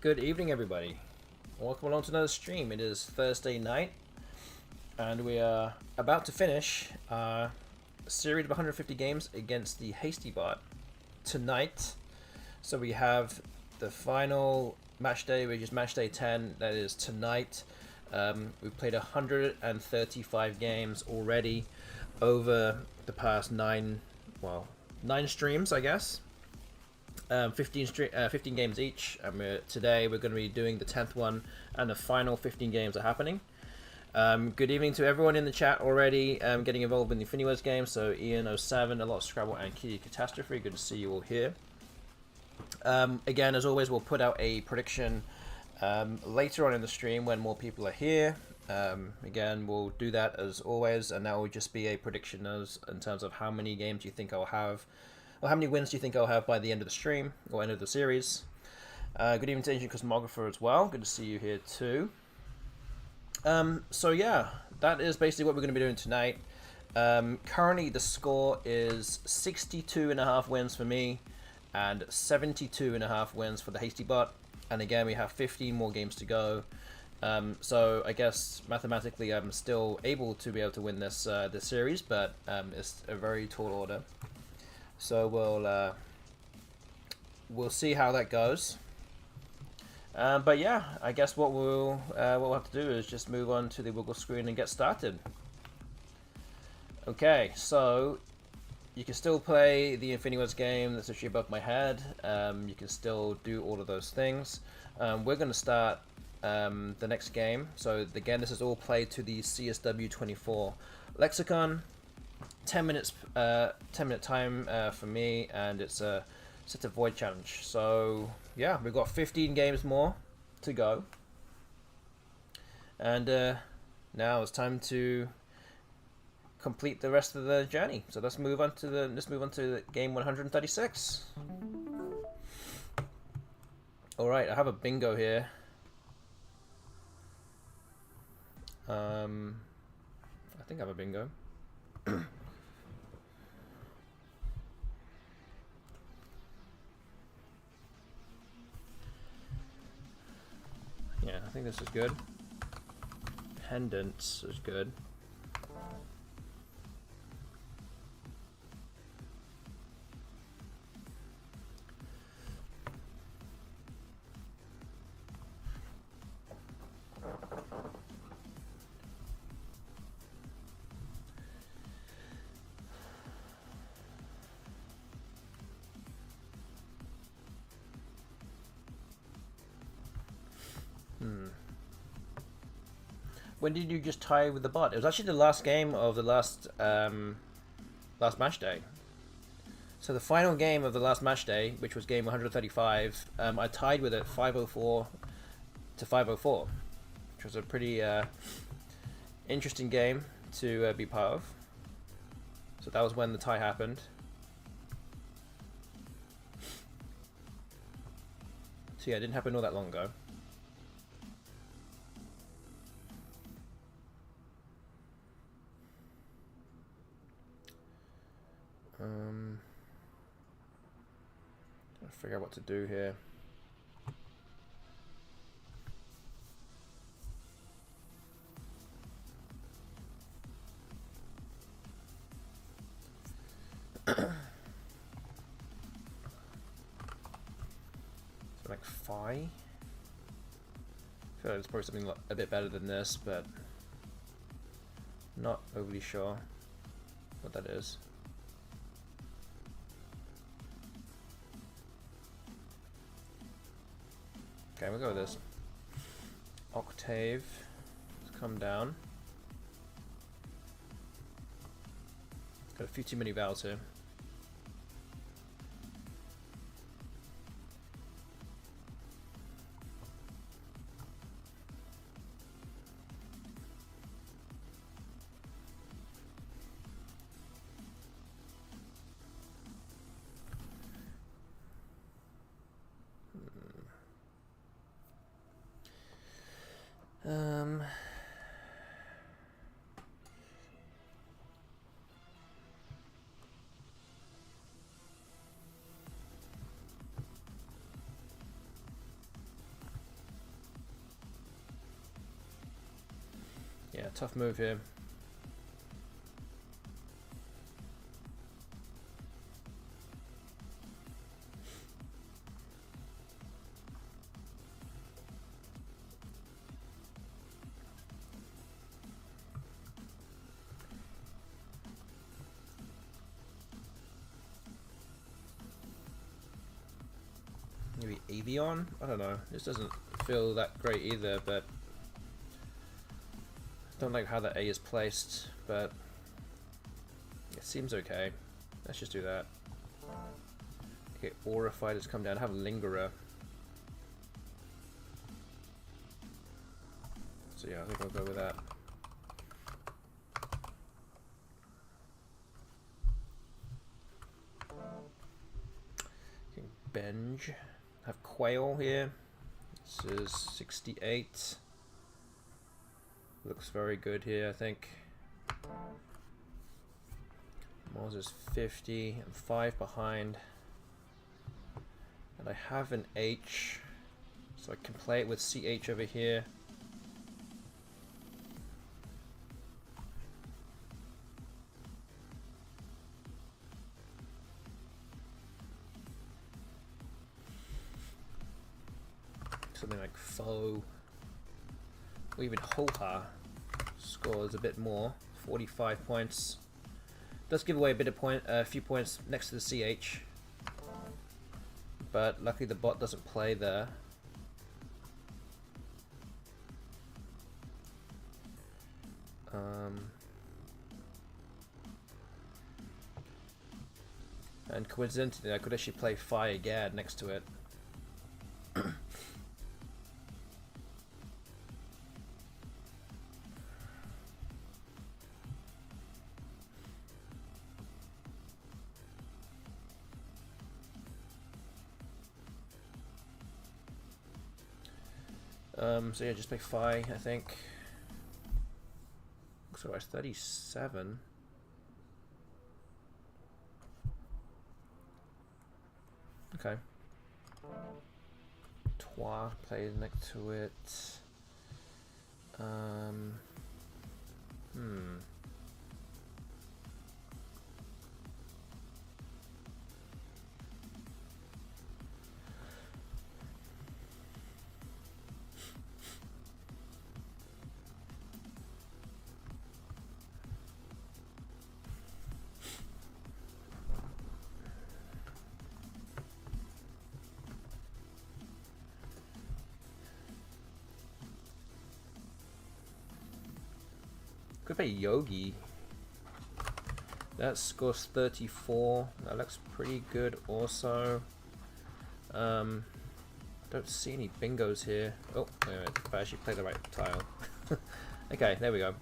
Good evening, everybody. Welcome along to another stream. It is Thursday night, and we are about to finish a series of 150 games against the HASTYBOT tonight. So we have the final match day, which is match day 10. That is tonight. We've played 135 games already over the past nine streams, I guess. 15 games each, and today we're going to be doing the 10th one, and the final 15 games are happening. Good evening to everyone in the chat already getting involved in the Infiniverse game. So Ian07, a lot of Scrabble, and Kitty Catastrophe. Good to see you all here. Again, as always, we'll put out a prediction later on in the stream when more people are here. Again, we'll do that as always, and that will just be a prediction in terms of how many games you think I'll have. Well, how many wins do you think I'll have by the end of the stream, or end of the series? Good evening to Ancient Cosmographer as well. Good to see you here too. So yeah, that is basically what we're going to be doing tonight. Currently the score is 62.5 wins for me, and 72.5 wins for the HASTYBOT. And again, we have 15 more games to go. So I guess mathematically I'm still able to be able to win this series, but it's a very tall order. So we'll see how that goes. But yeah, I guess what we'll have to do is just move on to the Wiggle screen and get started. Okay, so you can still play the Infiniverse game that's actually above my head. You can still do all of those things. We're going to start the next game. So again, this is all played to the CSW24 lexicon. 10 minutes, 10-minute time for me, and it's a void challenge. So yeah, we've got 15 games more to go, and now it's time to complete the rest of the journey. So let's move on to game 136. All right, I have a bingo here. I think I have a bingo. Yeah, I think this is good. Pendants is good. When did you just tie with the bot? It was actually the last game of the last match day. So the final game of the last match day, which was game 135, I tied with it 504 to 504, which was a pretty interesting game to be part of. So that was when the tie happened. So yeah, it didn't happen all that long ago. Trying to figure out what to do here. So like phi. I feel like there's probably something a bit better than this, but not overly sure what that is. Okay, we'll go with this. Octave. Let's come down. Got a few too many vowels here. Yeah, tough move here. Maybe Avion? I don't know. This doesn't feel that great either, but don't like how the A is placed, but it seems okay. Let's just do that. Okay, Aura Fighters come down. I have Lingerer. So yeah, I think I'll go with that. Okay, Benj. Have Quail here. This is 68. Looks very good here, I think. Mars is 50. I'm 5 behind. And I have an H, so I can play it with CH over here. Something like Foe, or even Hoha scores a bit more, 45 points. Does give away a few points next to the CH, but luckily the bot doesn't play there. And coincidentally, I could actually play Fire Gad next to it. So yeah, just play Fi, I think. So it's 37. Okay. Trois plays next to it. Could play Yogi. That scores 34. That looks pretty good also. Don't see any bingos here. Oh, wait a minute. If I actually play the right tile. Okay, there we go.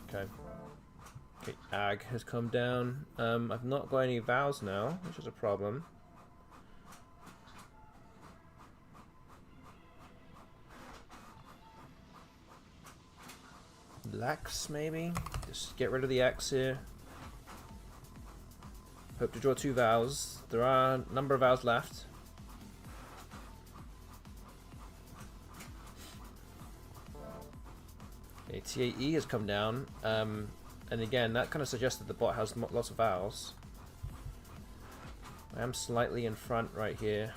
Okay. Okay, Ag has come down. I've not got any vows now, which is a problem. Lax, maybe? Just get rid of the X here. Hope to draw 2 vows. There are a number of vows left. Okay, TAE has come down. And again, that kind of suggests that the bot has lots of vows. I am slightly in front right here.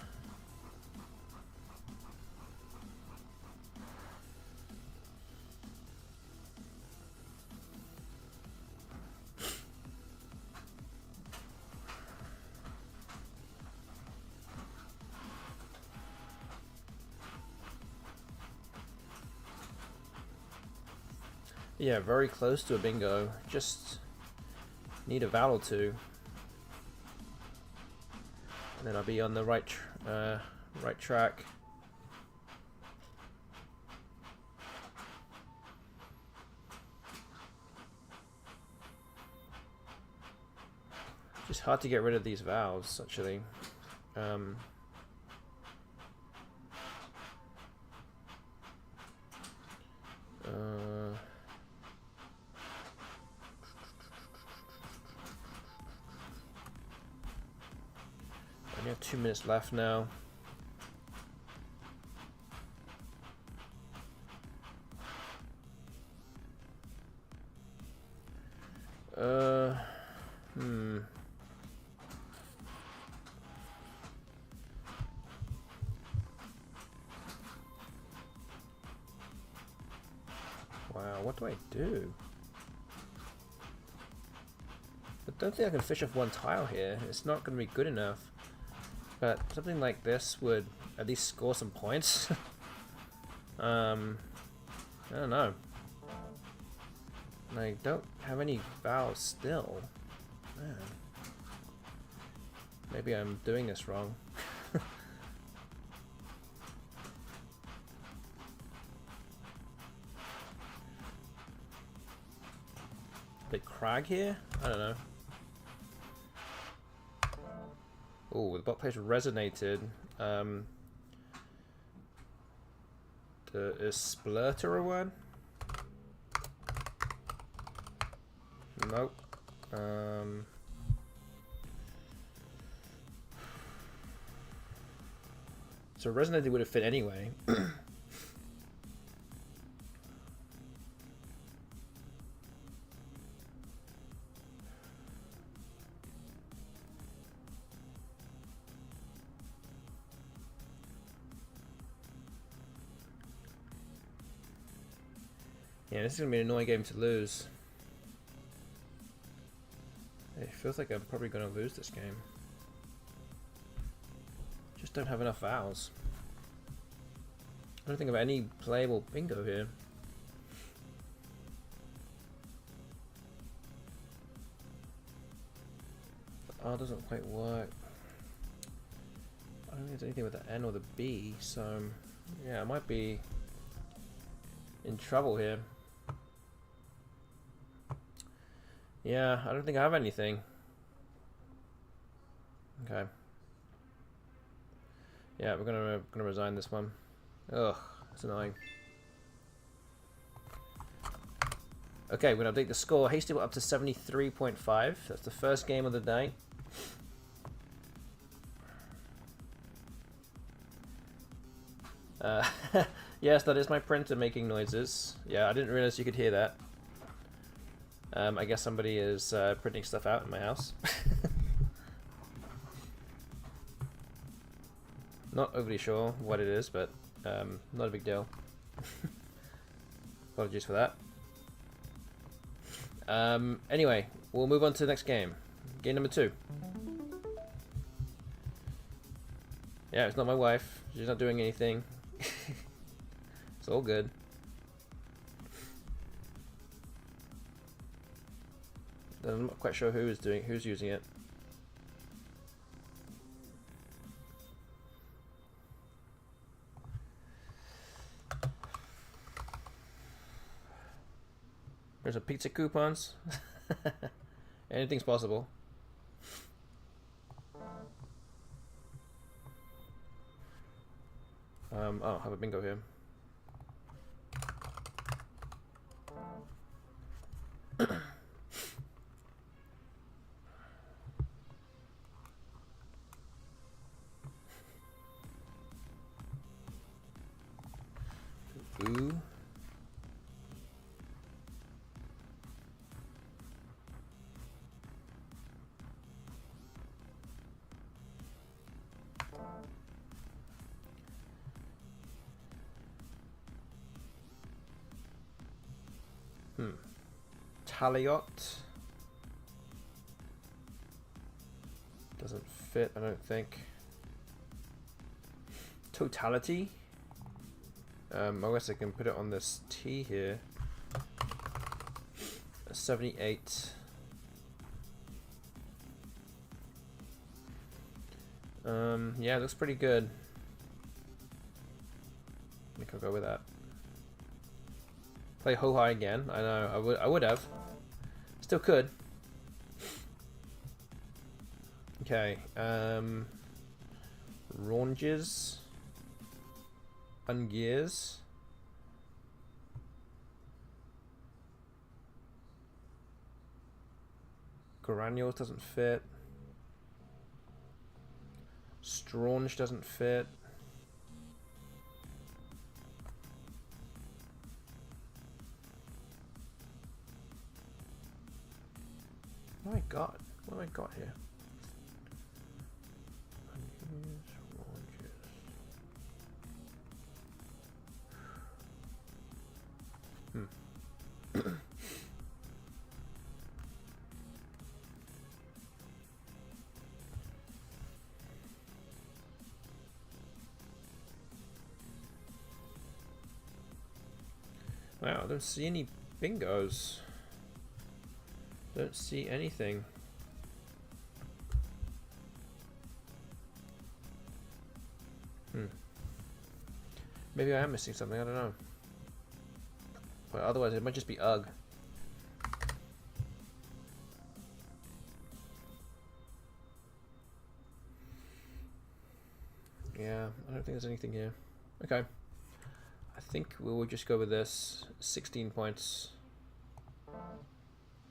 Yeah, very close to a bingo. Just need a vowel or two, and then I'll be on the right track. Just hard to get rid of these vowels, actually. We have 2 minutes left now. do I do? I don't think I can fish off one tile here. It's not going to be good enough. But something like this would at least score some points. I don't know. And I don't have any valves still. Man. Maybe I'm doing this wrong. Big crag here? I don't know. Oh, the bot place resonated. Is splurter a word? Nope. So resonated would have fit anyway. Yeah, this is gonna be an annoying game to lose. It feels like I'm probably gonna lose this game. Just don't have enough vowels. I don't think of any playable bingo here. The R doesn't quite work. I don't think there's anything with the N or the B, so yeah, I might be in trouble here. Yeah, I don't think I have anything. Okay. Yeah, we're gonna resign this one. Ugh, it's annoying. Okay, we're gonna update the score. HASTYBOT up to 73.5. That's the first game of the day. Yes, that is my printer making noises. Yeah, I didn't realize you could hear that. I guess somebody is printing stuff out in my house. Not overly sure what it is, but not a big deal. Apologies for that. Anyway, we'll move on to the next game. Game number 2. Yeah, it's not my wife. She's not doing anything. It's all good. I'm not quite sure who's using it. There's a pizza coupons. Anything's possible. Oh, I have a bingo here. Ooh. Taliot. Doesn't fit, I don't think. Totality. I guess I can put it on this T here. 78. Yeah, it looks pretty good. I think I'll go with that. Play Ho High again. I know, I would have. Still could. Okay. Raunges. Ungears. Granules doesn't fit. Straunge doesn't fit. What have I got? What have I got here? don't see any bingos. Don't see anything. Maybe I am missing something, I don't know. But otherwise it might just be UGG. Yeah, I don't think there's anything here. Okay. I think we will just go with this. 16 points.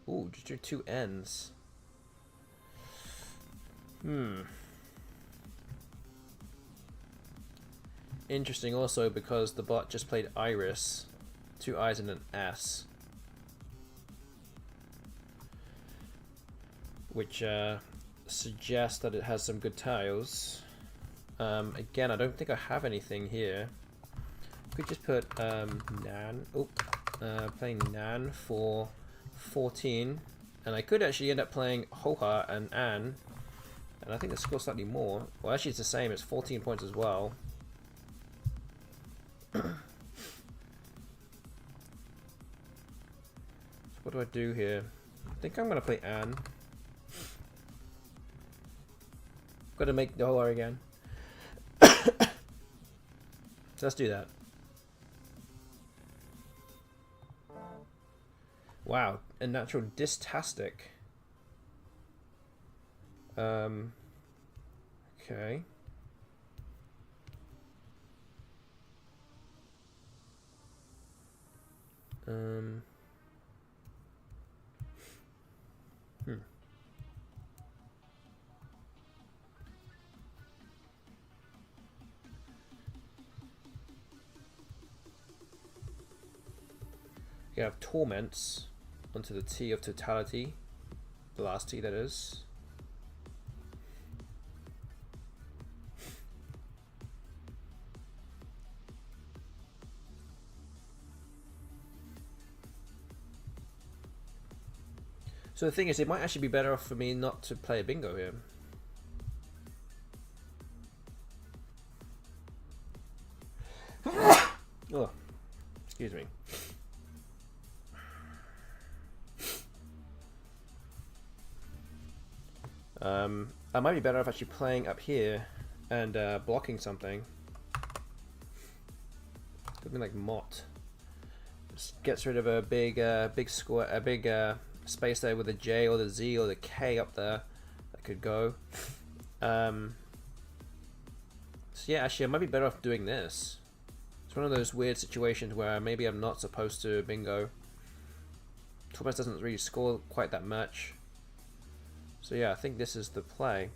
Ooh, just do 2 ends. Interesting also because the bot just played Iris. 2 I's and an S. Which suggests that it has some good tiles. Again, I don't think I have anything here. Could just put Nan. Oh, playing Nan for 14, and I could actually end up playing Hoha and Anne, and I think the score slightly more. Well, actually, it's the same. It's 14 points as well. So what do I do here? I think I'm gonna play Anne. Got to make the Hoha again. So let's do that. Wow, a natural distastic. Okay. You have Torments onto the T of Totality, the last T that is. So the thing is, it might actually be better off for me not to play a bingo here. Oh, excuse me. I might be better off actually playing up here and blocking something. Something like Mott. Just gets rid of a big square, a big space there with a J or the Z or the K up there that could go. So yeah, actually I might be better off doing this. It's one of those weird situations where maybe I'm not supposed to bingo. Thomas doesn't really score quite that much. So yeah, I think this is the play.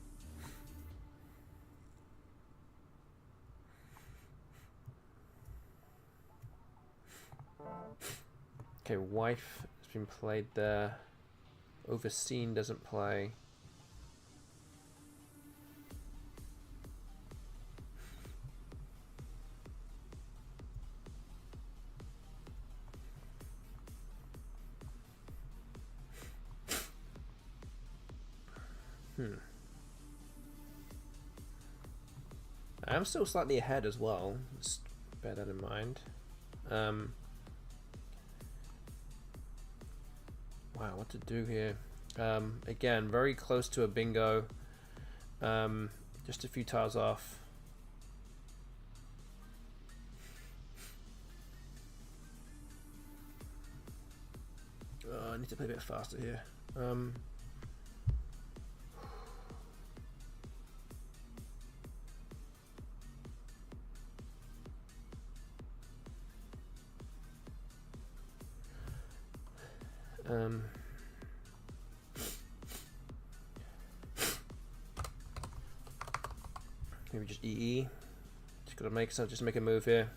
Okay, Wife has been played there. Overseen doesn't play. I'm still slightly ahead as well. Just bear that in mind. Wow, what to do here? Again, very close to a bingo. Just a few tiles off. I need to play a bit faster here. Maybe just EE. Just gotta make some, just make a move here.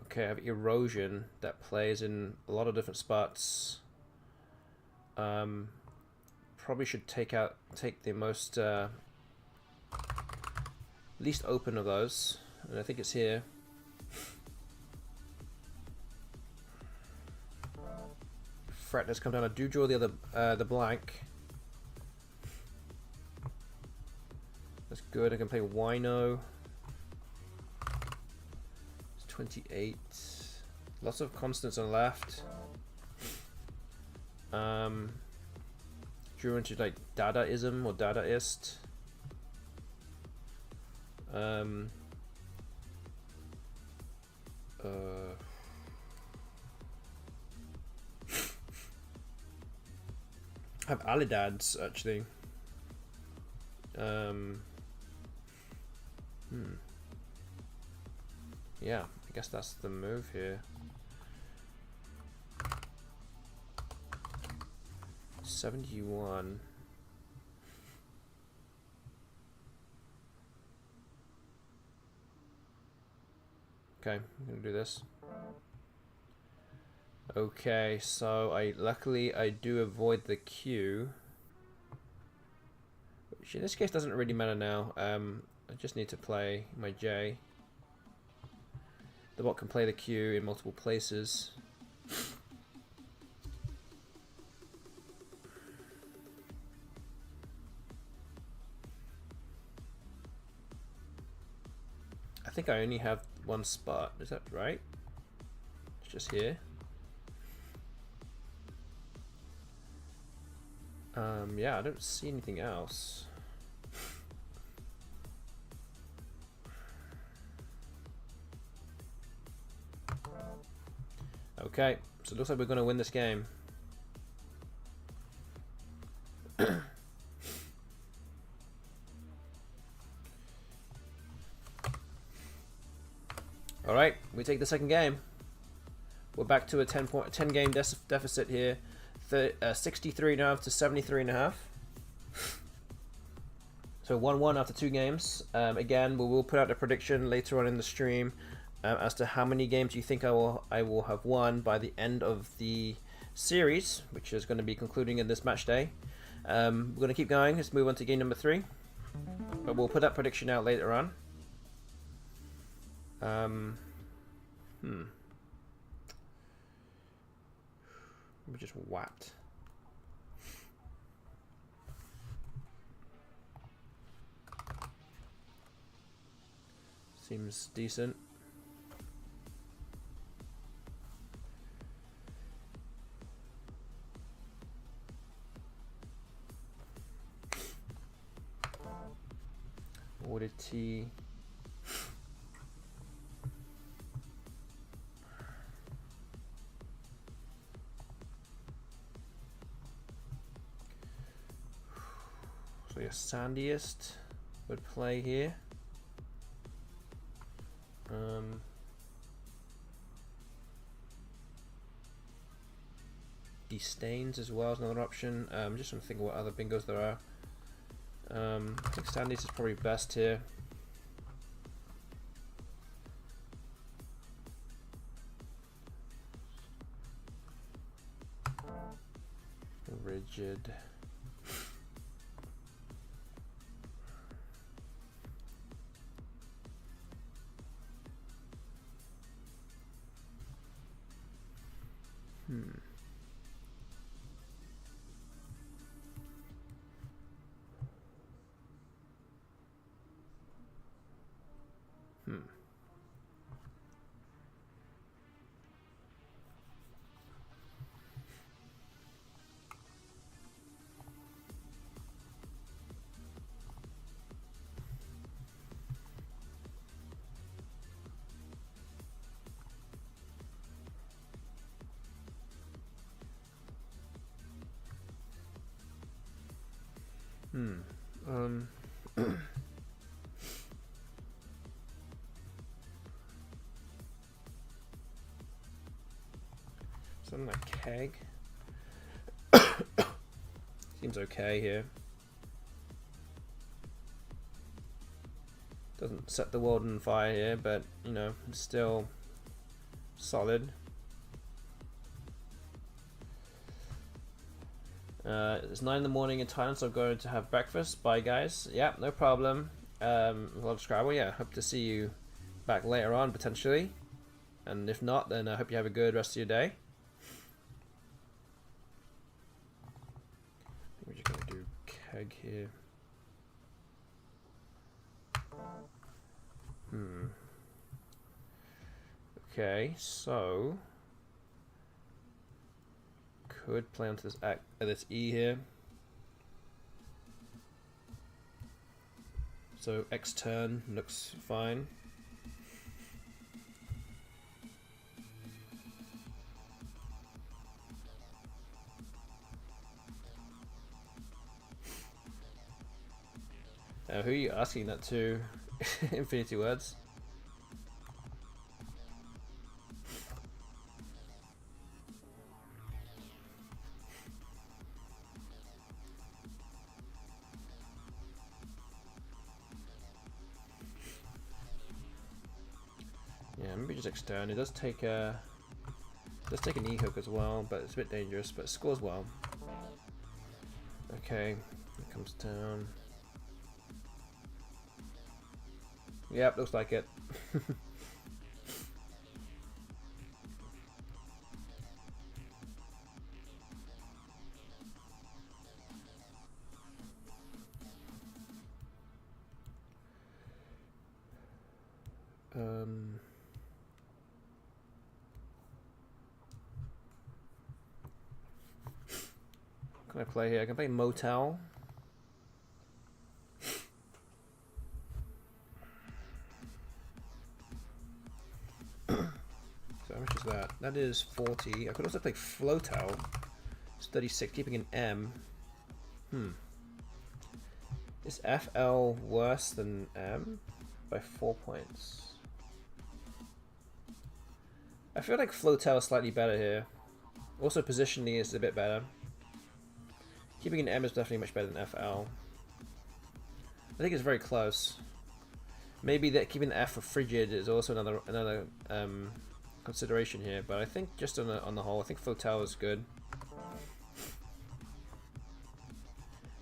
Okay, I have Erosion that plays in a lot of different spots. Probably should take the most least open of those, and I think it's here. Fret does come down. I do draw the other the blank. That's good. I can play Wino. 28. Lots of constants on the left. Drew into like Dadaism or Dadaist. Have Alidads actually. Yeah, I guess that's the move here. 71. Okay, I'm gonna do this. Okay, so luckily I do avoid the Q, which in this case doesn't really matter now. I just need to play my J. The bot can play the Q in multiple places. I think I only have one spot, is that right? It's just here. Yeah, I don't see anything else. Okay, so it looks like we're going to win this game. Alright, we take the second game. We're back to a 10 game deficit here. 63.5 to 73.5. So 1-1 after 2 games. Again, we will put out a prediction later on in the stream as to how many games you think I will have won by the end of the series, which is going to be concluding in this match day. We're going to keep going. Let's move on to game number 3. But we'll put that prediction out later on. We just whacked. Seems decent. Order T. So your Sandiest would play here. Destains as well is another option. Just trying to think of what other bingos there are. I think Sandiest is probably best here. Rigid. Something like keg. Seems okay here. Doesn't set the world on fire here, but you know, still solid. It's 9 in the morning in Thailand, so I'm going to have breakfast. Bye, guys. Yeah, no problem. Subscriber, yeah, hope to see you back later on potentially, and if not, then I hope you have a good rest of your day. We're just gonna do keg here. Okay, so could play onto this E here. So X turn looks fine. Who are you asking that to? Infinity Words. Yeah, maybe just extern. It does take an E hook as well, but it's a bit dangerous. But it scores well. Okay, it comes down. Yep, looks like it. What can I play here? I can play Motel. So how much is that? That is 40. I could also play Floatel. It's 36, keeping an M. Is FL worse than M? By 4 points. I feel like Floatel is slightly better here. Also positionally is a bit better. Keeping an M is definitely much better than FL. I think it's very close. Maybe that keeping the F for frigid is also another consideration here, but I think just on the whole, I think Floatel is good.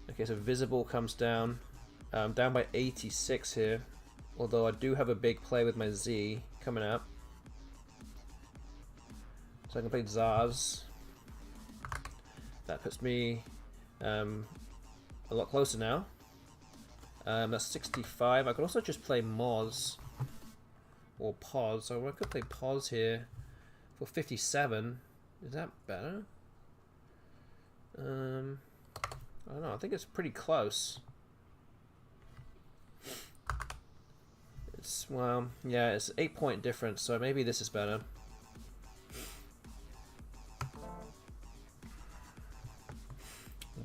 Okay, so visible comes down, down by 86 here. Although I do have a big play with my Z coming up, so I can play Zaz. That puts me a lot closer now. That's 65. I could also just play Moz or Pause. So I could play Pause here for 57. Is that better? I don't know. I think it's pretty close. It's, well, yeah, it's 8-point difference, so maybe this is better.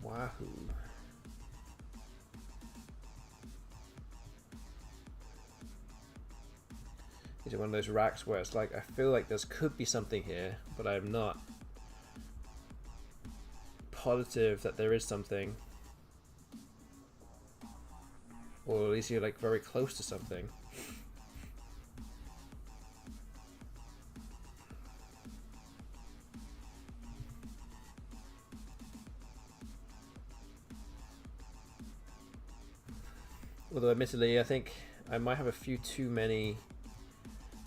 Wahoo. These are one of those racks where it's like, I feel like there could be something here, but I'm not positive that there is something. Or at least you're like very close to something. Although admittedly, I think I might have a few too many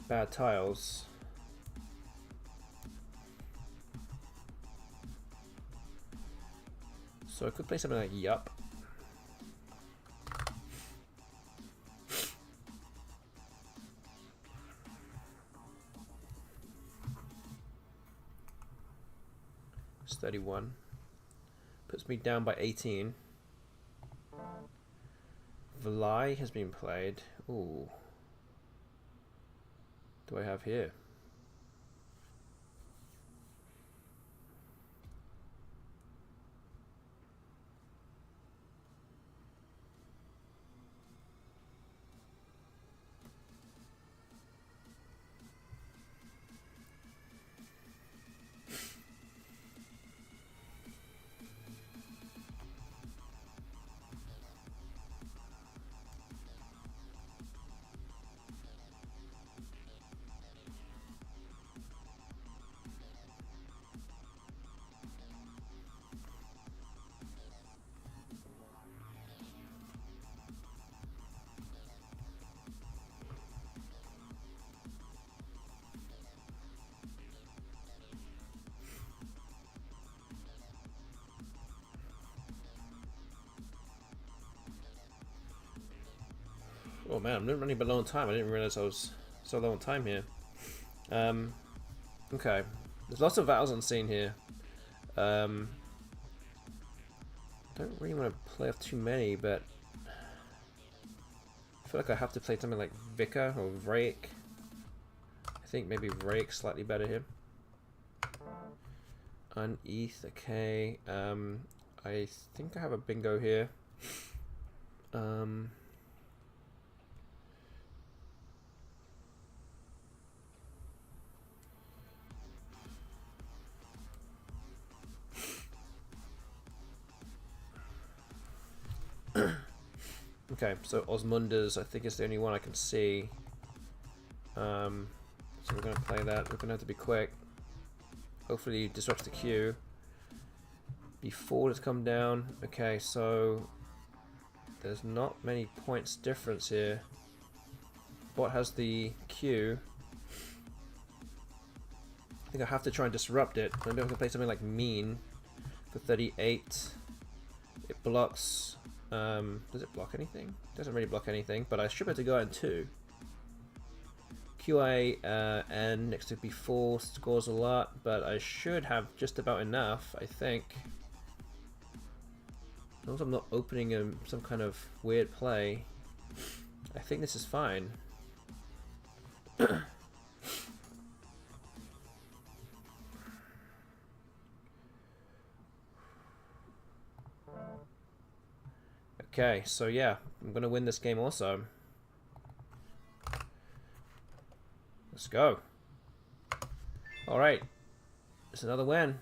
bad tiles. So I could play something like Yup. It's 31. Puts me down by 18. Vlai has been played. Ooh. What do I have here? Oh man, I'm running below on time. I didn't realize I was so low on time here. Okay. There's lots of battles on scene here. Don't really want to play off too many, but I feel like I have to play something like Vicar or Rake. I think maybe Rake slightly better here. Uneth, okay. I think I have a bingo here. Okay, so Osmunda's I think is the only one I can see. So we're gonna play that. We're gonna have to be quick. Hopefully he disrupts the queue before it's come down. Okay, so there's not many points difference here. Bot has the queue. I think I have to try and disrupt it. Maybe I can play something like Mean for 38. It blocks. Does it block anything? It doesn't really block anything, but I should be able to go out in 2. QA N next to B4 scores a lot, but I should have just about enough, I think. As long as I'm not opening some kind of weird play, I think this is fine. Okay, so yeah, I'm gonna win this game also. Let's go. Alright, it's another win.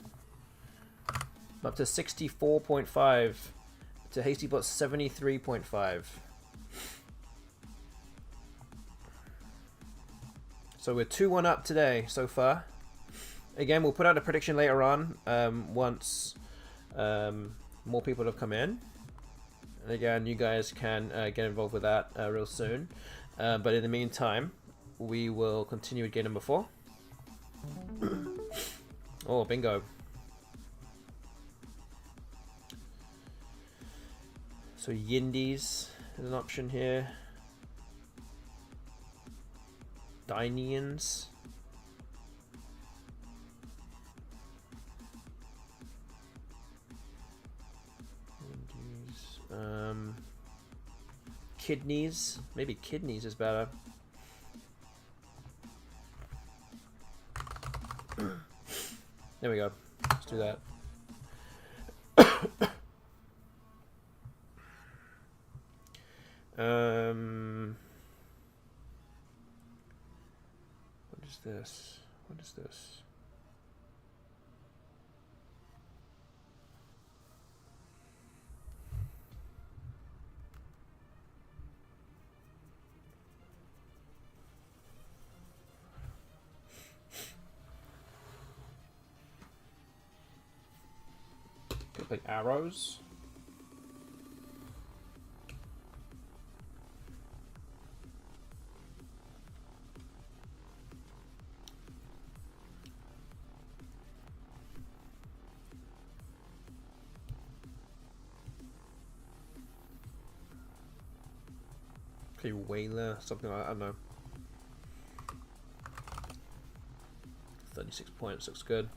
I'm up to 64.5 to HASTYBOT 73.5. So we're 2-1 up today so far. Again, we'll put out a prediction later on once more people have come in. And again, you guys can get involved with that real soon. But in the meantime, we will continue with game number 4. Oh, bingo. So Yindies is an option here. Dynians. Kidneys. Maybe kidneys is better. There we go. Let's do that. What is this? What is this? Like arrows. Okay, whaler, something like that, I don't know. 36 points, looks good.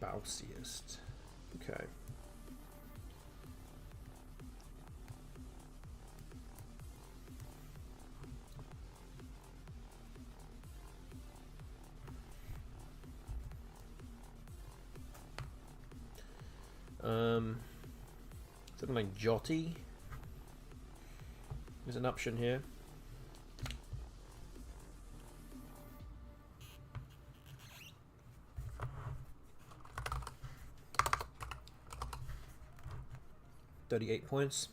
Bounciest. Okay. Something like Jotty is an option here. $38 points.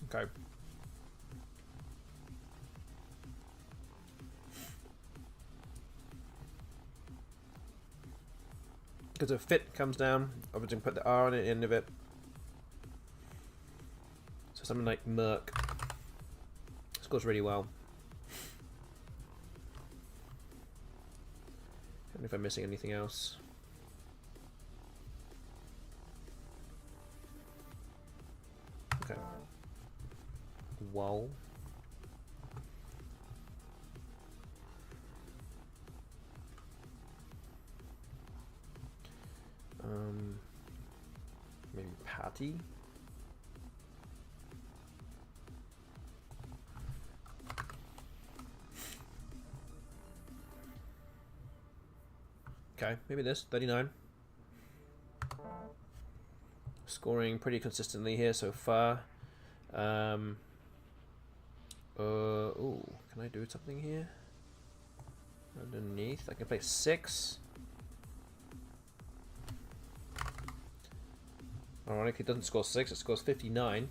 Okay. Because if fit comes down, obviously put the R on the end of it. So something like Merc. Scores really well. I don't know if I'm missing anything else. Okay. Wow. Maybe Patty. Okay, maybe this 39. Scoring pretty consistently here so far. Ooh, can I do something here? Underneath, I can play 6. Ironically, it doesn't score 6, it scores 59.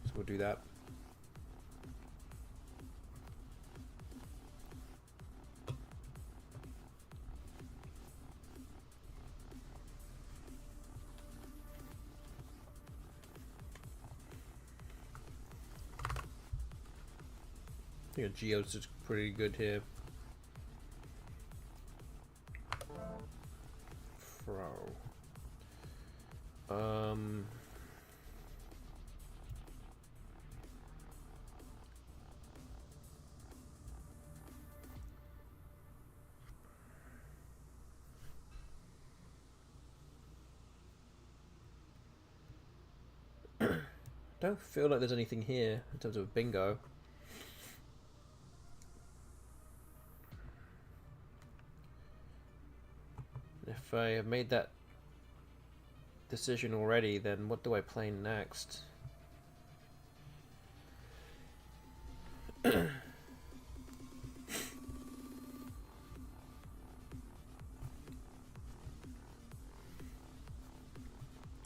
So we'll do that. I think a Geo's is pretty good here. Fro. Don't feel like there's anything here in terms of bingo. If I have made that decision already, then what do I play next? I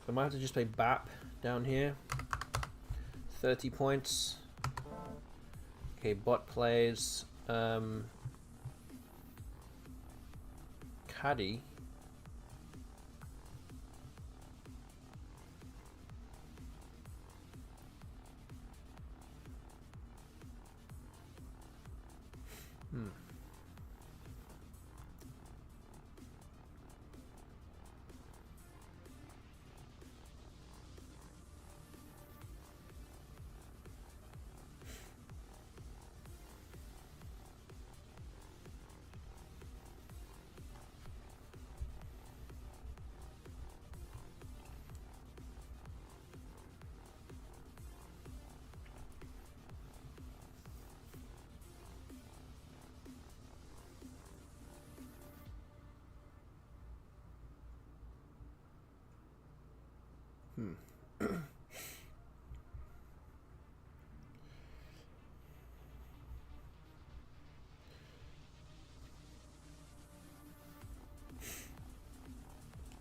might have to just play BAP down here. 30 points. Okay, bot plays Caddy.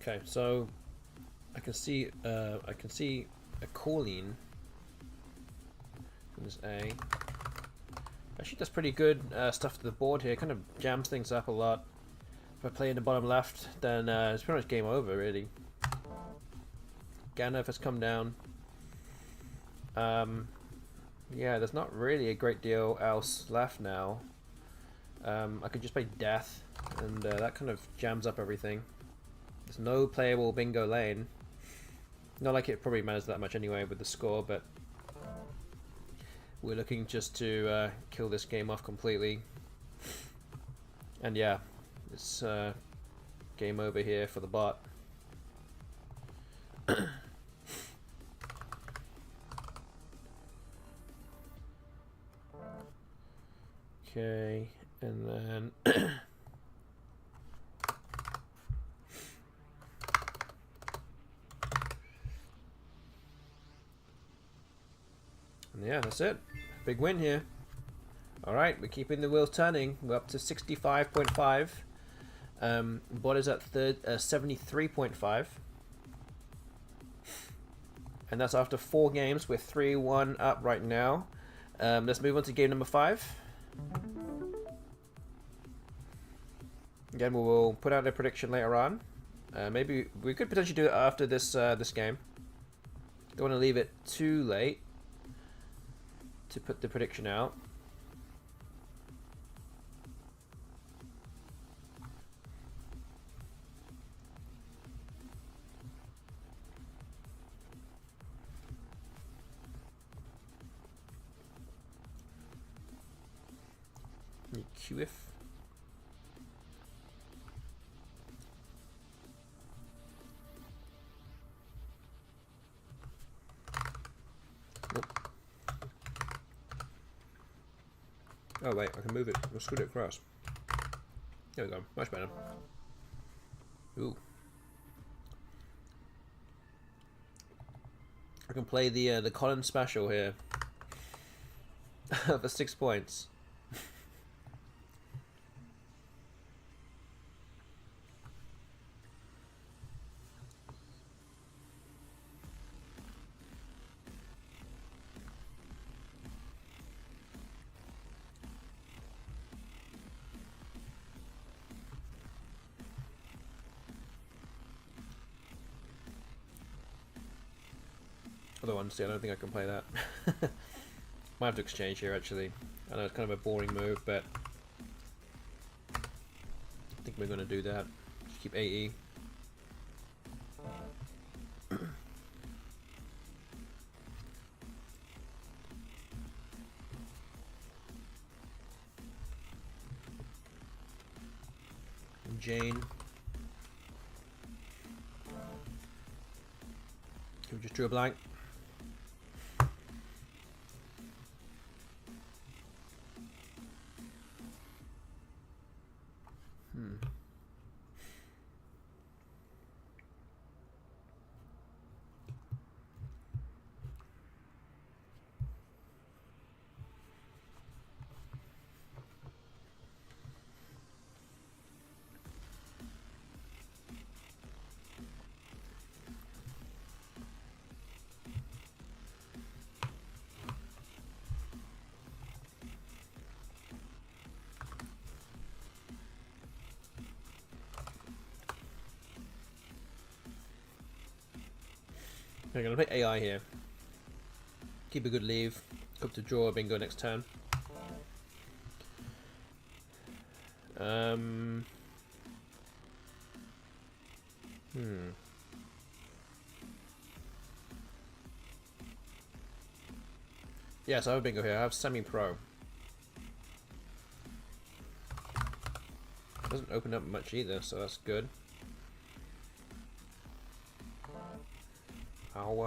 Okay, so I can see a Colleen from this A. Actually, does pretty good stuff to the board here. Kind of jams things up a lot. If I play in the bottom left, then it's pretty much game over, really. Gandalf has come down. Yeah, there's not really a great deal else left now. I could just play Death, and that kind of jams up everything. There's no playable bingo lane. Not like it probably matters that much anyway with the score, but we're looking just to kill this game off completely. And yeah, it's game over here for the bot. Okay, and then and yeah, that's it. Big win here. Alright, we're keeping the wheels turning. We're up to 65.5. Bot is at 73.5. And that's after 4 games. We're 3-1 up right now. Let's move on to game number 5. Again, we will put out a prediction later on. Maybe we could potentially do it after this this game. Don't want to leave it too late to put the prediction out. QF. Nope. Oh wait, I can move it. We'll scoot it across. There we go. Much better. Ooh. I can play the Colin special here for 6 points. Other ones, see, I don't think I can play that. Might have to exchange here, actually. I know it's kind of a boring move, but I think we're going to do that. Just keep AE. And Jane. We just drew a blank. I'm going to play AI here. Keep a good leave. Hope to draw a bingo next turn. Yes, I have a bingo here. I have semi-pro. Doesn't open up much either, so that's good.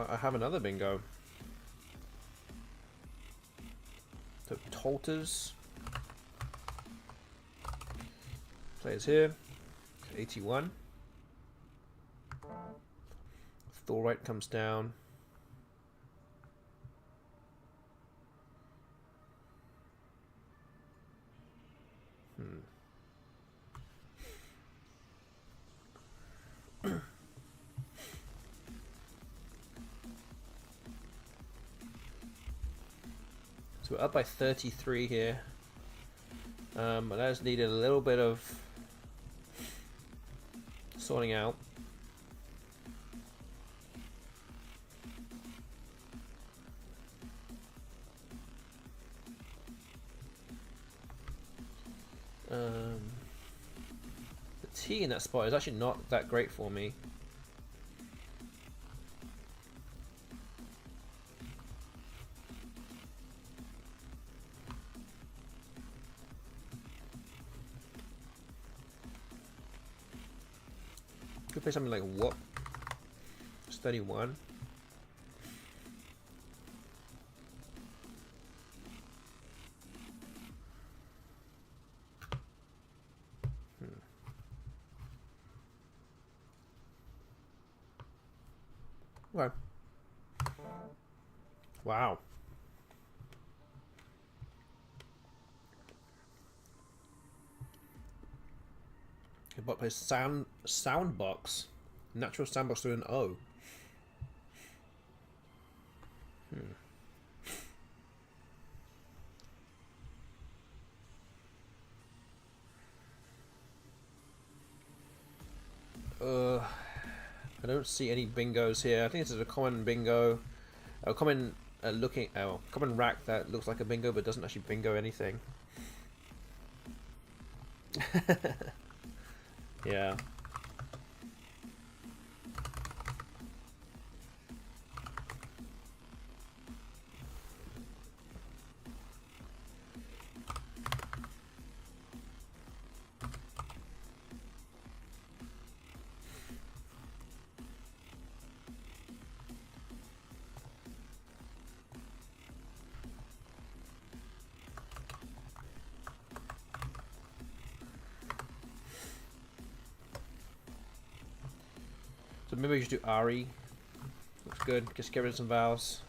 I have another bingo. So Tolters. Players here. 81. Thorite comes down. So we're up by 33 here. But I just needed a little bit of sorting out. The T in that spot is actually not that great for me. Could play something like whoop. It's 31. Okay. Wow. Bot plays soundbox. Natural soundbox to an O. I don't see any bingos here. I think this is a common bingo, a common common rack that looks like a bingo but doesn't actually bingo anything. Yeah. So maybe we just do Ari. Looks good. Just get rid of some vowels.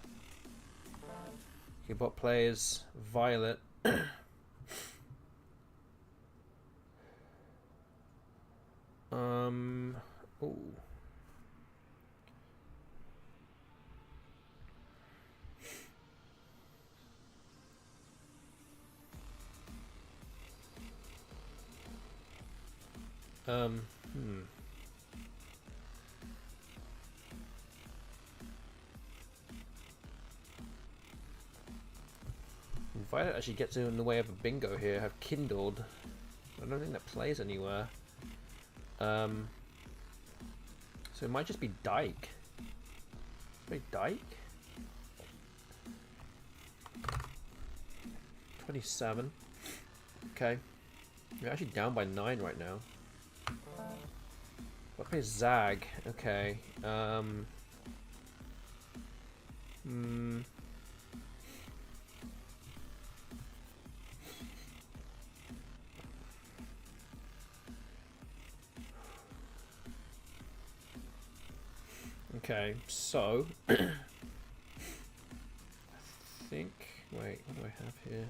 Okay, bot players. Violet. Ooh. Violet actually gets in the way of a bingo here. Have kindled. I don't think that plays anywhere. So it might just be Dyke. Maybe Dyke? 27. Okay. We're actually down by 9 right now. What plays Zag? Okay. Okay, so I think. Wait, what do I have here?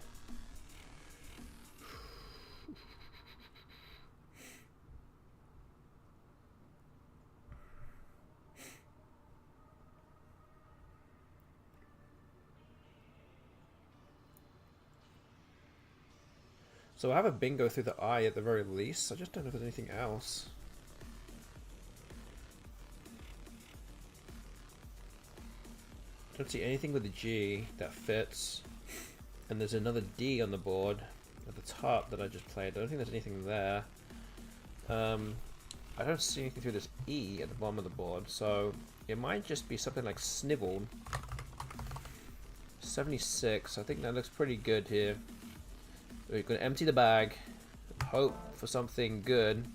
So I have a bingo through the eye at the very least. I just don't know if there's anything else. Don't see anything with a G that fits. And there's another D on the board at the top that I just played. I don't think there's anything there. I don't see anything through this E at the bottom of the board, so it might just be something like Sniveled. 76, I think that looks pretty good here. We're going to empty the bag, hope for something good.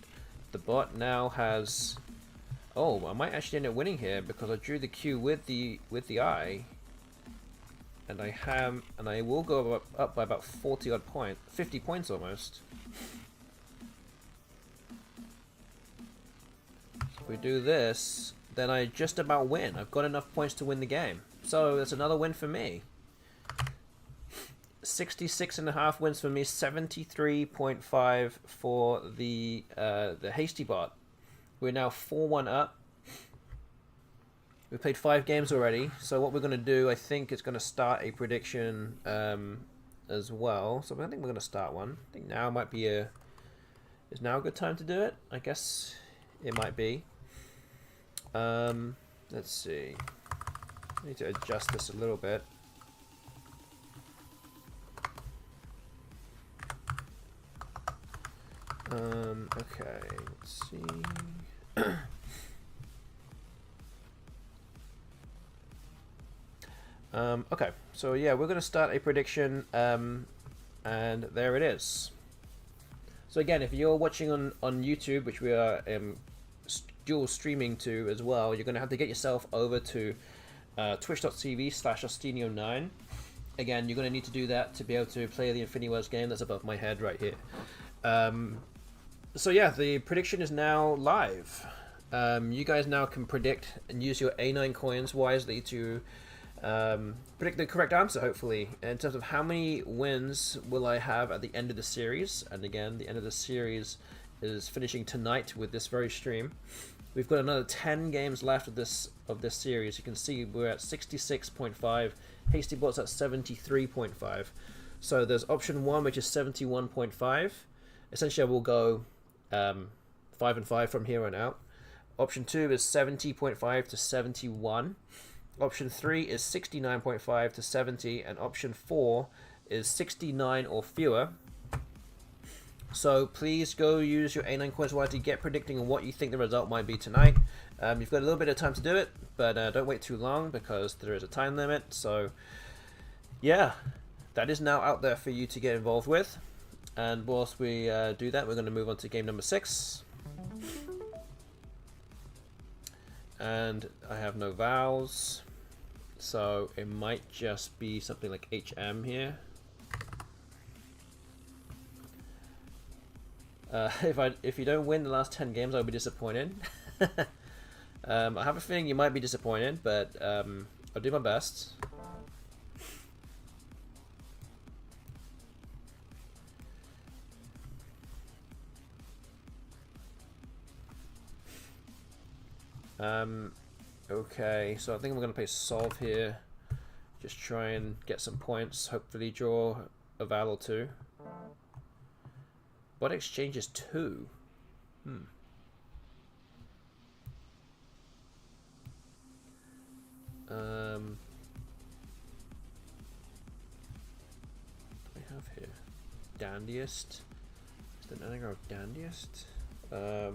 The bot now has... Oh, I might actually end up winning here because I drew the Q with the eye, and I will go up by about 40 odd points, 50 points almost. So if we do this, then I just about win. I've got enough points to win the game, so that's another win for me. 66.5 wins for me, 73.5 for the HASTYBOT. We're now 4-1 up. We played 5 games already, so what we're going to do, I think, is going to start a prediction as well. So I think we're going to start one. I think now might be is now a good time to do it? I guess it might be. Let's see. I need to adjust this a little bit. Okay, let's see. Okay, so yeah, we're going to start a prediction, and there it is. So again, if you're watching on YouTube, which we are dual streaming to as well, you're going to have to get yourself over to twitch.tv/Ostinio9. Again, you're going to need to do that to be able to play the Infinity Wars game that's above my head right here. So yeah, the prediction is now live. You guys now can predict and use your A9 coins wisely to predict the correct answer, hopefully, in terms of how many wins will I have at the end of the series. And again, the end of the series is finishing tonight with this very stream. We've got another 10 games left of this series. You can see we're at 66.5. HASTYBOT's at 73.5. So there's option 1, which is 71.5. Essentially, I will go 5 and 5 from here on out. Option 2 is 70.5 to 71. Option 3 is 69.5 to 70. And option 4 is 69 or fewer. So please go use your A9 coins wisely, get predicting on what you think the result might be tonight. You've got a little bit of time to do it, but don't wait too long because there is a time limit. So yeah, that is now out there for you to get involved with. And whilst we do that, we're going to move on to game number 6. And I have no vowels, so it might just be something like HM here. If you don't win the last 10 games, I'll be disappointed. I have a feeling you might be disappointed, but I'll do my best. Okay, so I think I'm going to play solve here. Just try and get some points, hopefully draw a vowel or two. What exchanges 2? What do we have here? Dandiest? Is there anything of dandiest? I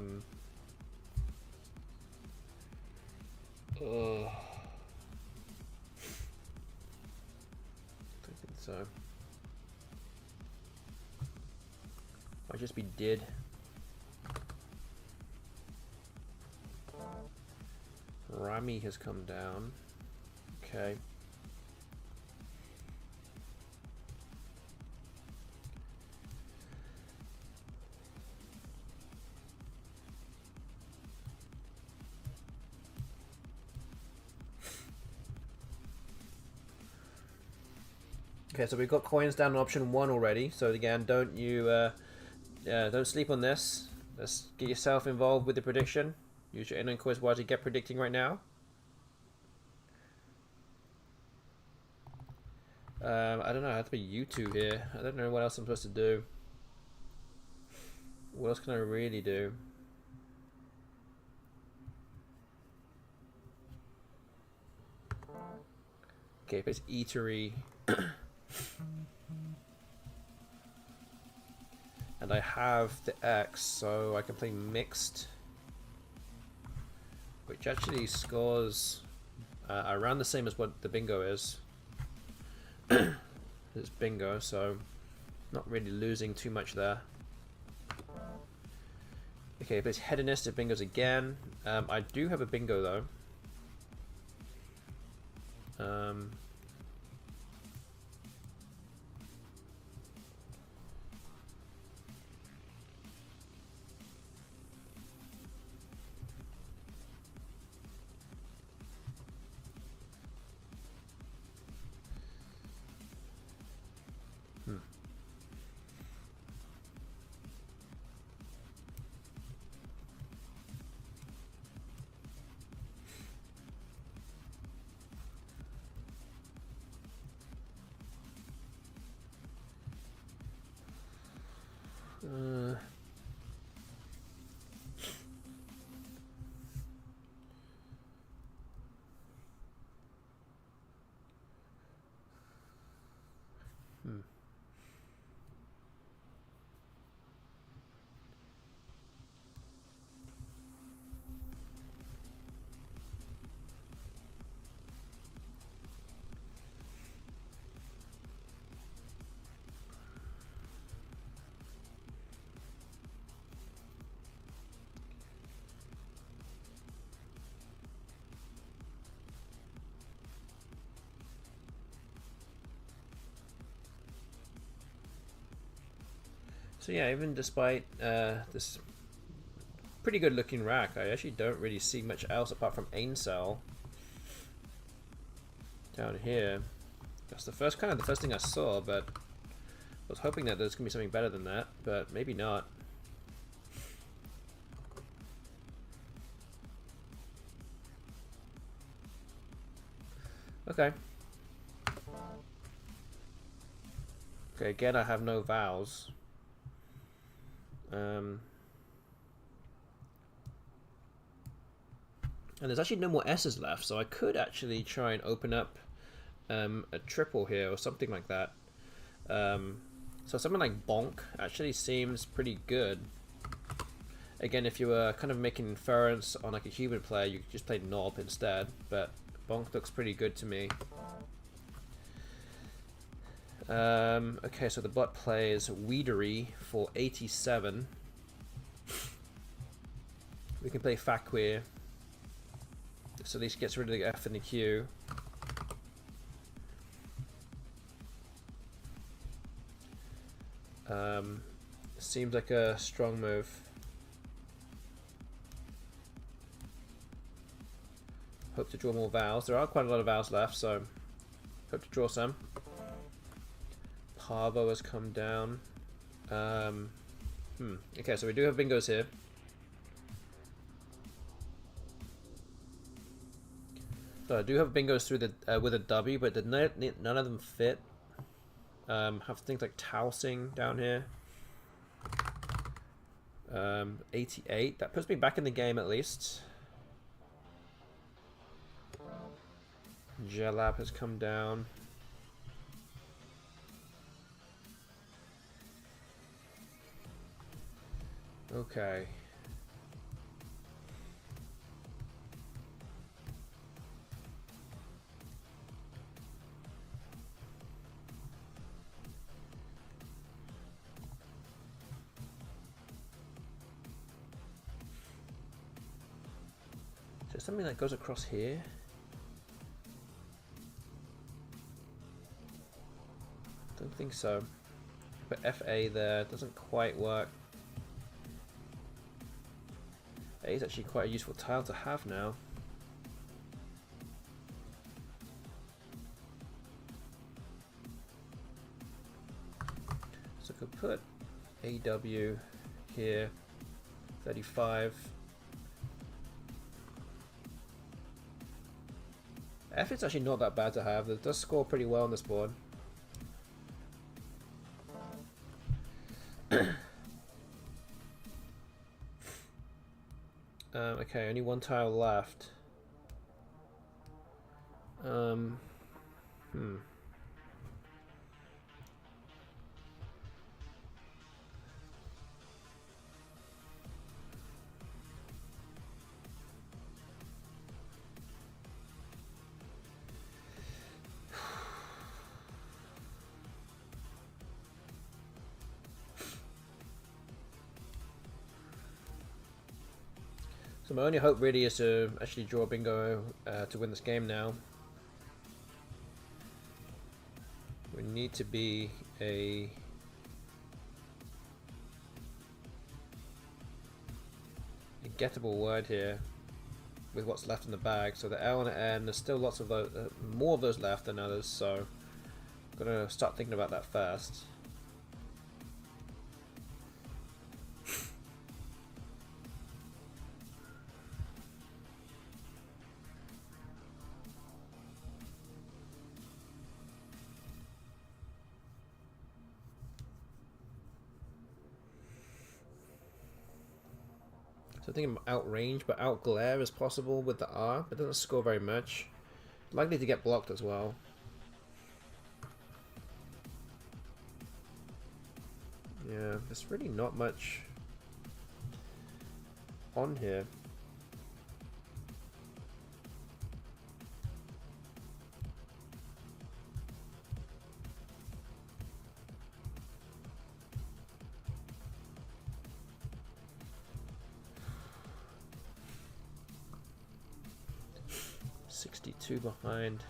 don't think so. Might just be did. Rami has come down. Okay. Okay, so we've got coins down on option 1 already. So again, don't sleep on this. Let's get yourself involved with the prediction. Use your A9 coins wisely. Get predicting right now. I don't know. I have to be you two here. I don't know what else I'm supposed to do. What else can I really do? Okay, if it's eatery. And I have the X, so I can play mixed, which actually scores around the same as what the bingo is. It's bingo, so not really losing too much there. Okay, but it's hedonist, it bingos again. I do have a bingo though. So yeah, even despite this pretty good looking rack, I actually don't really see much else apart from Aincel down here. That's the first thing I saw, but I was hoping that there's gonna be something better than that, but maybe not. Okay. Okay, again I have no vowels. And there's actually no more S's left, so I could actually try and open up a triple here or something like that. So something like bonk actually seems pretty good. Again, if you were kind of making inference on like a human player, you could just play knob instead, but bonk looks pretty good to me. Okay, so the bot plays Weedery for 87. We can play Fakir, so at least gets rid of the F in the Q. Seems like a strong move. Hope to draw more vowels. There are quite a lot of vowels left, so hope to draw some. Parvo has come down. Okay, so we do have bingos here. So I do have bingos through the with a W, but none of them fit. Have things like Tausing down here. 88. That puts me back in the game at least. Jalap has come down. Okay. Is there something that goes across here? Don't think so. Put FA there, doesn't quite work. A is actually quite a useful tile to have now. So I could put AW here, 35. F is actually not that bad to have. It does score pretty well on this board. Okay, only one tile left. So my only hope really is to actually draw a bingo to win this game now. We need to be a gettable word here with what's left in the bag. So the L and the N, there's still lots of those, more of those left than others, so I'm gonna start thinking about that first. So I think I'm outrange, but outglare is possible with the R, but it doesn't score very much. Likely to get blocked as well. Yeah, there's really not much on here. Two behind.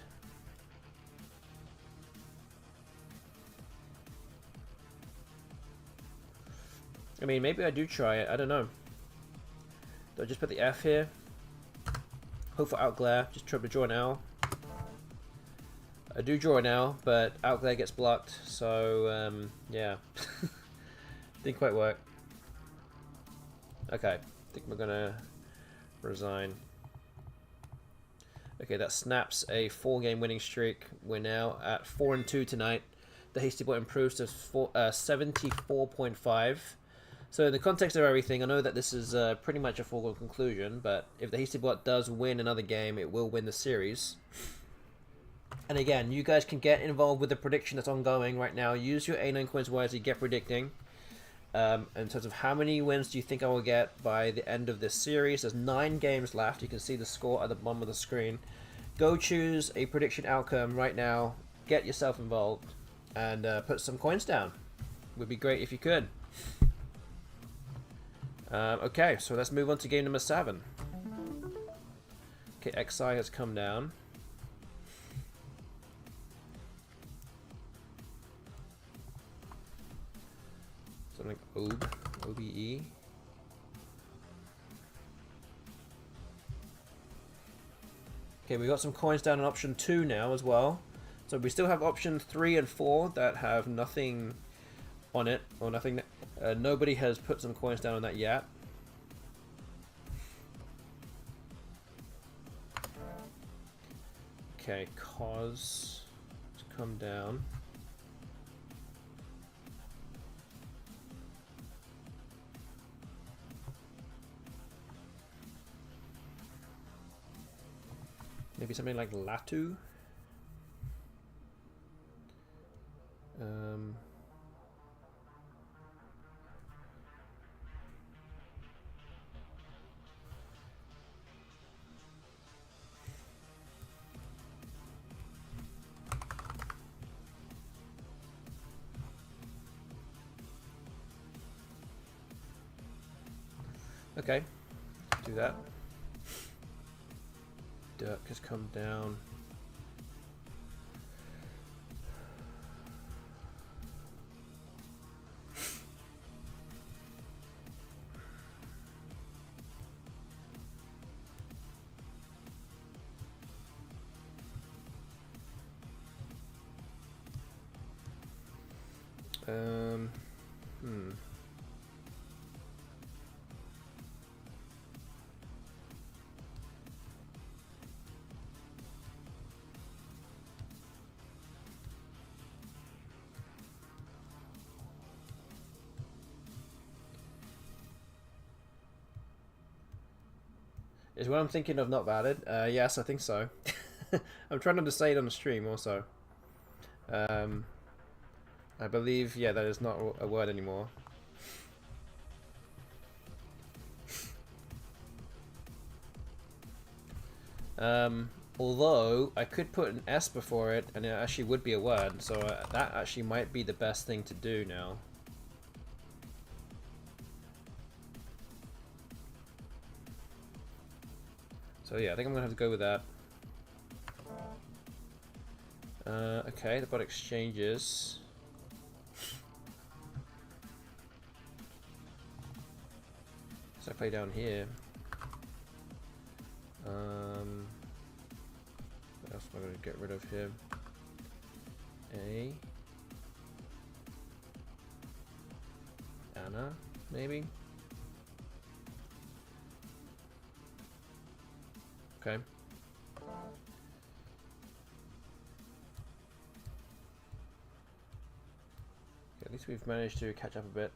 I mean, maybe I do try it. I don't know. Do I just put the F here? Hope for outglare. Just try to draw an L. I do draw an L, but outglare gets blocked. So yeah, didn't quite work. Okay, I think we're gonna resign. Okay, that snaps a 4-game winning streak. We're now at 4-2 tonight. The HASTYBOT improves to 74.5. So in the context of everything, I know that this is pretty much a foregone conclusion, but if the HASTYBOT does win another game, it will win the series. And again, you guys can get involved with the prediction that's ongoing right now. Use your A9 coins wisely, get predicting. In terms of how many wins do you think I will get by the end of this series? There's 9 games left. You can see the score at the bottom of the screen. Go choose a prediction outcome right now. Get yourself involved and put some coins down. Would be great if you could. Okay, so let's move on to game number 7. Okay, XI has come down. Something like OBE. Okay, we got some coins down on option 2 now as well. So we still have option 3 and 4 that have nothing on it, or nothing. Nobody has put some coins down on that yet. Okay, cause to come down. Maybe something like Latu. Okay, do that. Duck has come down. Is what I'm thinking of not valid? Yes, I think so. I'm trying to say it on the stream also. I believe, yeah, that is not a word anymore. Although I could put an S before it and it actually would be a word, so that actually might be the best thing to do now. So yeah, I think I'm gonna have to go with that. Okay, the bot exchanges. So I play down here. What else am I going to get rid of here? Anna, maybe? Okay. At least we've managed to catch up a bit.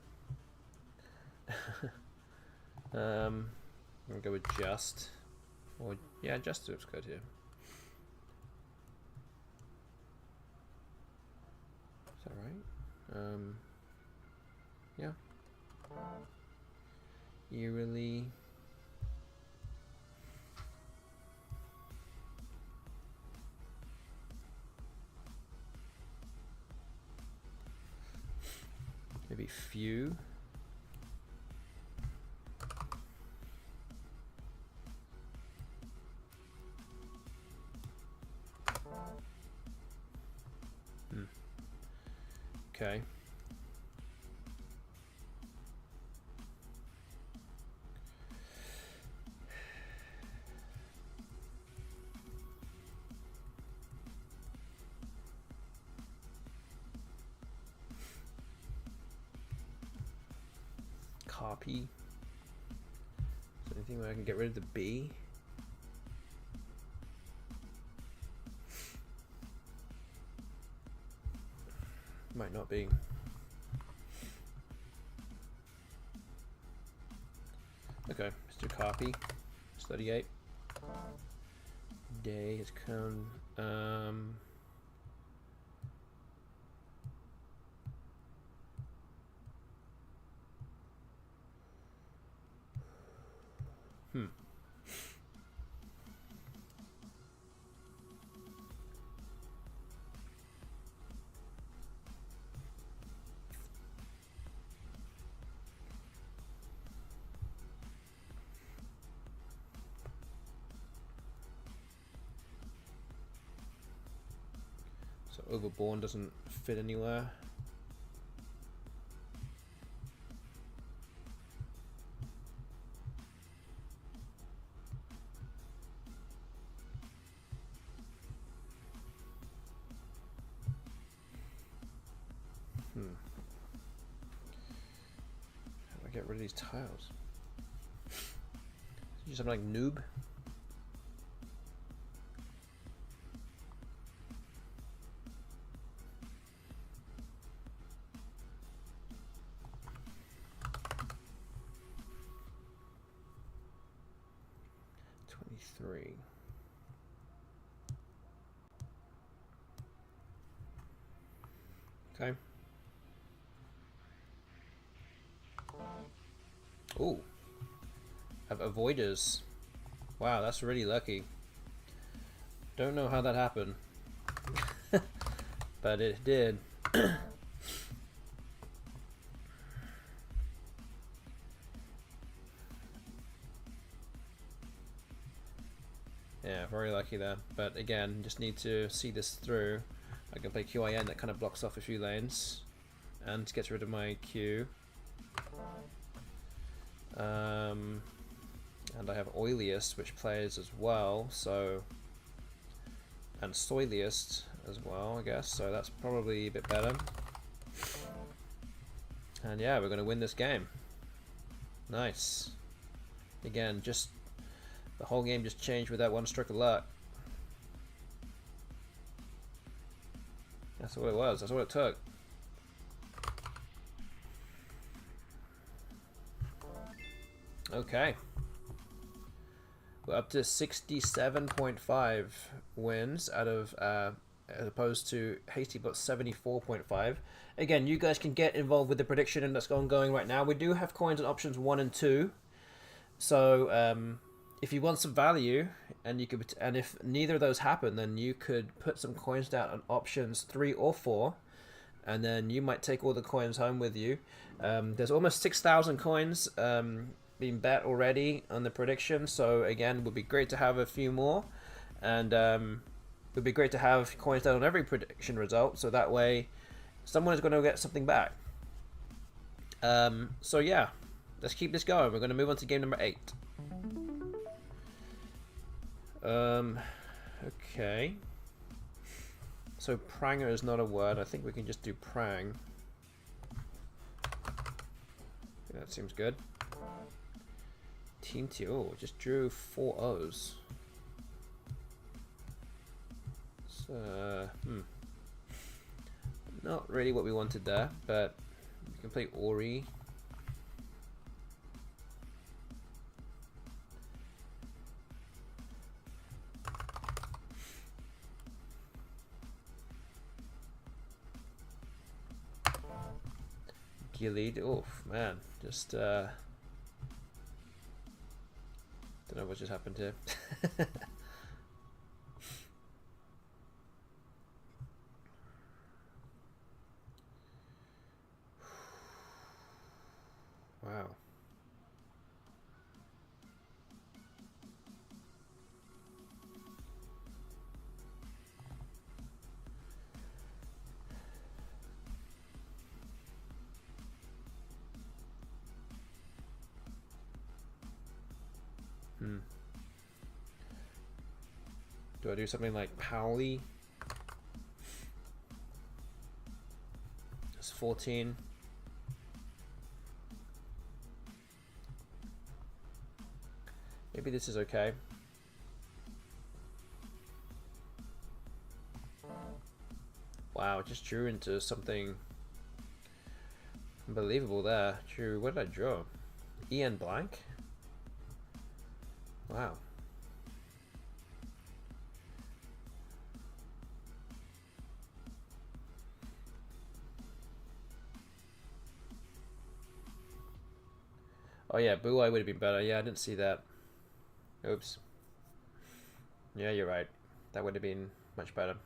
I'm gonna go with just, or yeah, just looks good here. Is that right? Yeah. Eerily. Maybe few. Okay. Copy. Is there anything where I can get rid of the B? Might not be. Okay, let's do copy. It's 38. Day has come. So overborn doesn't fit anywhere. How do I get rid of these tiles? Do something like noob? Three. Okay. Ooh. Have avoiders. Wow, that's really lucky. Don't know how that happened. But it did. Yeah, very lucky there. But again, just need to see this through. I can play QIN, that kind of blocks off a few lanes and gets rid of my Q. And I have Oiliest, which plays as well, so, and Soiliest as well, I guess, so that's probably a bit better. And yeah, we're going to win this game. Nice. Again, just the whole game just changed with that one stroke of luck. That's what it was. That's what it took. Okay. We're up to 67.5 wins out of, as opposed to HASTYBOT's 74.5. Again, you guys can get involved with the prediction that's ongoing right now. We do have coins on options 1 and 2. So, if you want some value, and you could, and if neither of those happen, then you could put some coins down on options 3 or 4, and then you might take all the coins home with you. There's almost 6,000 coins being bet already on the prediction, so again, it would be great to have a few more, and it would be great to have coins down on every prediction result, so that way someone is going to get something back. So yeah, let's keep this going. We're going to move on to game number 8. Okay. So pranger is not a word. I think we can just do prang. Yeah, that seems good. Team T. Oh, just drew 4 O's. So, not really what we wanted there, but we can play Ori. Gilead. Oh man, just don't know what just happened here. Wow. Do I do something like Powley? Just 14. Maybe this is okay. Wow, it just drew into something unbelievable there. Drew, what did I draw? Ian Blank? Wow. Oh yeah, Blue Eye would have been better. Yeah, I didn't see that. Oops. Yeah, you're right. That would have been much better.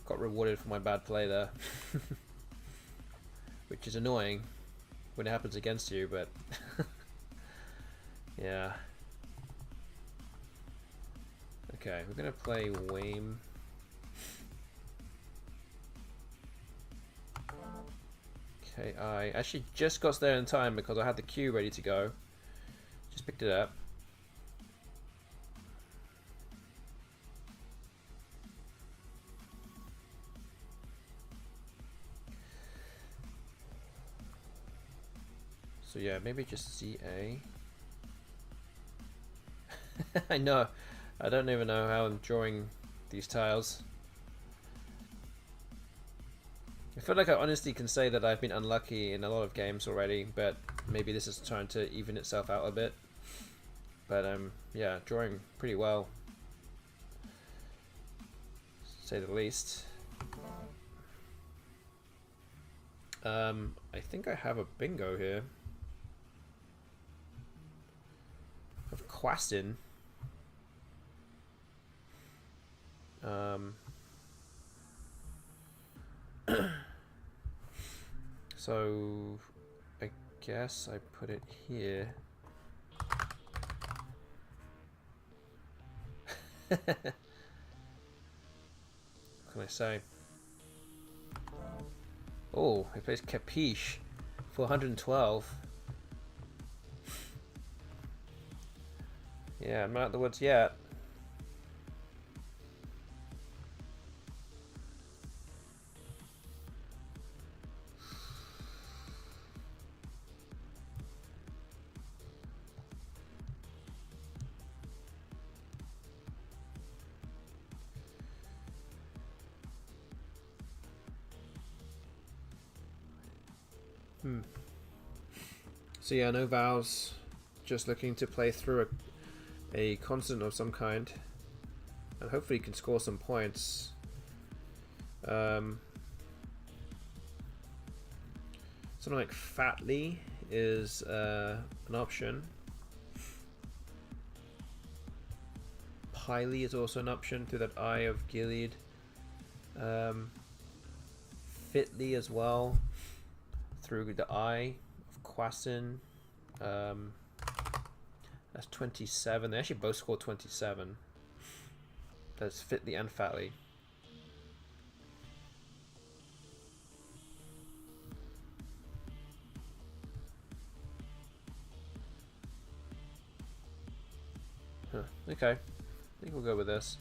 Got rewarded for my bad play there. Which is annoying when it happens against you, but yeah. Okay, we're gonna play Wayne. Okay, I actually just got there in time because I had the queue ready to go. Just picked it up. So yeah, maybe just CA. I know. I don't even know how I'm drawing these tiles. I feel like I honestly can say that I've been unlucky in a lot of games already, but maybe this is trying to even itself out a bit. But yeah, drawing pretty well, to say the least. I think I have a bingo here of Quastin. So I guess I put it here. What can I say? Oh, he plays Capiche for 112. Yeah, I'm not out of the woods yet. So yeah, no vows. Just looking to play through a constant of some kind, and hopefully can score some points. Something like Fatly is an option. Piley is also an option through that Eye of Gilead. Fitly as well through the Eye of Quasin. That's 27. They actually both scored 27. That's Fitly and Fatly. Huh. Okay. I think we'll go with this.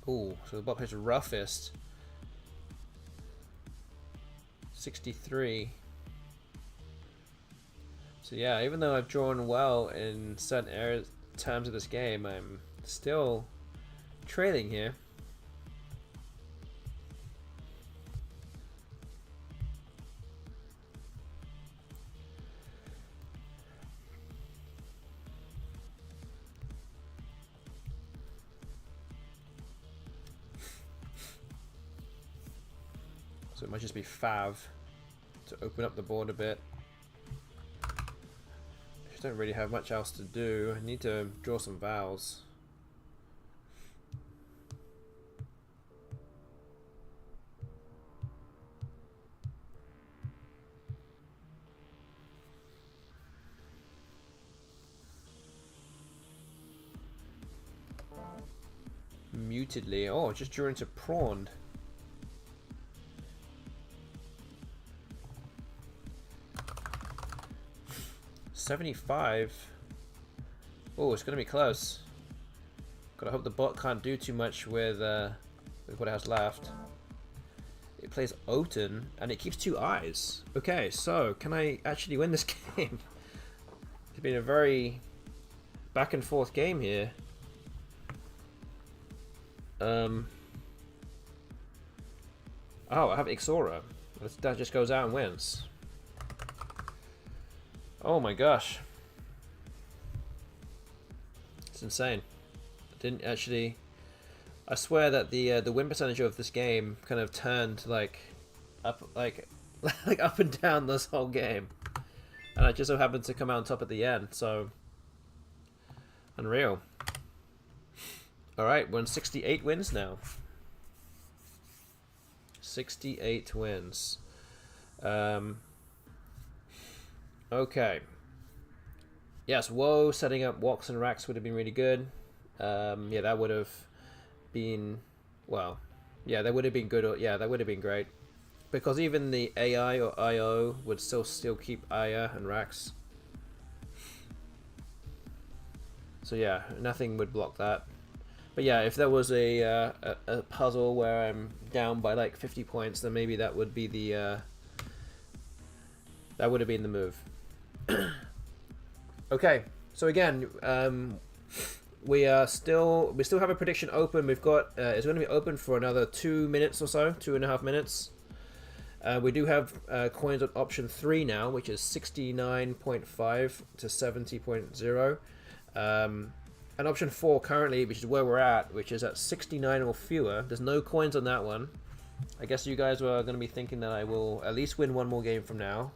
Ooh, so the bot plays Roughest. 63. So yeah, even though I've drawn well in certain areas, terms of this game, I'm still trailing here. So it might just be Fav to open up the board a bit. I don't really have much else to do. I need to draw some vowels. Mutedly. Oh, it just drew into Prawned. $75. Oh, it's gonna be close. Gotta hope the bot can't do too much with what it has left. It plays Oten and it keeps 2 eyes. Okay, so can I actually win this game? It's been a very back and forth game here. Oh, I have Ixora. That just goes out and wins. Oh my gosh. It's insane. I didn't actually... I swear that the win percentage of this game kind of turned like up like up and down this whole game. And I just so happened to come out on top at the end, so unreal. Alright, we're on 68 wins now. 68 wins. Okay. Yes, whoa, setting up walks and racks would have been really good. Yeah, that would have been, well, yeah, that would have been good. Yeah, that would have been great. Because even the AI or IO would still keep Aya and racks. So yeah, nothing would block that. But yeah, if there was a puzzle where I'm down by like 50 points, then maybe that would be the that would have been the move. Okay, so again, we still have a prediction open. We've got it's going to be open for another 2 minutes or so, 2.5 minutes. We do have coins on option 3 now, which is 69.5 to 70.0. And option 4 currently, which is where we're at, which is at 69 or fewer. There's no coins on that one. I guess you guys were going to be thinking that I will at least win one more game from now.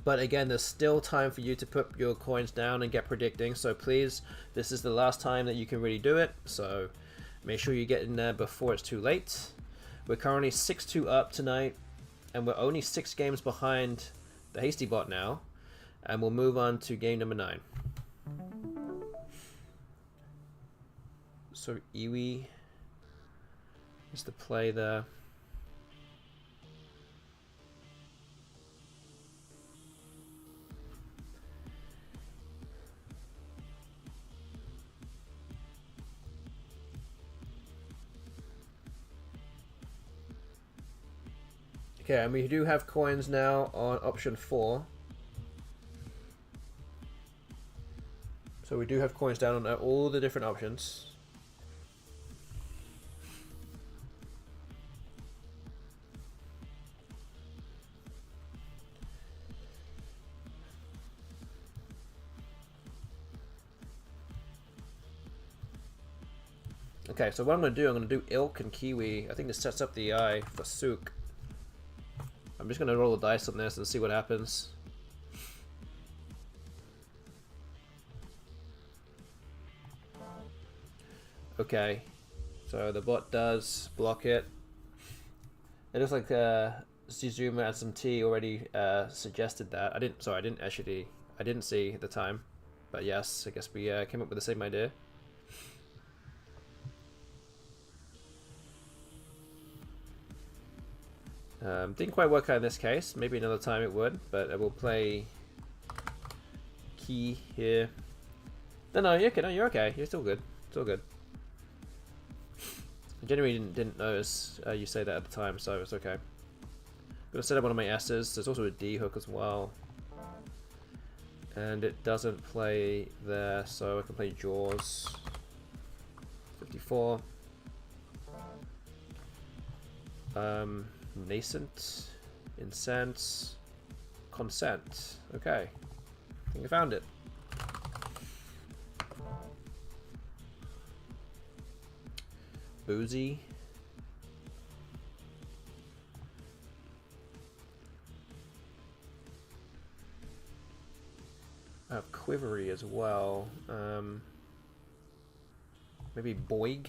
But again, there's still time for you to put your coins down and get predicting. So please, this is the last time that you can really do it. So make sure you get in there before it's too late. We're currently 6-2 up tonight, and we're only 6 games behind the HASTYBOT now. And we'll move on to game number 9. So Iwi is the play there. Okay, and we do have coins now on option 4. So we do have coins down on all the different options. Okay, so what I'm going to do, I'm going to do Ilk and Kiwi. I think this sets up the eye for Sook. I'm just going to roll the dice on this and see what happens. Okay, so the bot does block it. It looks like Zizuma and some tea already suggested that. I didn't see at the time. But yes, I guess we came up with the same idea. Didn't quite work out in this case. Maybe another time it would, but I will play Key here. No, you're okay. No, you're okay. You're still good. Still good. I genuinely didn't notice you say that at the time, so it's okay. I'm gonna set up one of my S's. There's also a D hook as well, and it doesn't play there, so I can play Jaws. 54. Nascent, Incense, Consent. Okay, I think I found it. Boozy. I have Quivery as well. Maybe Boig.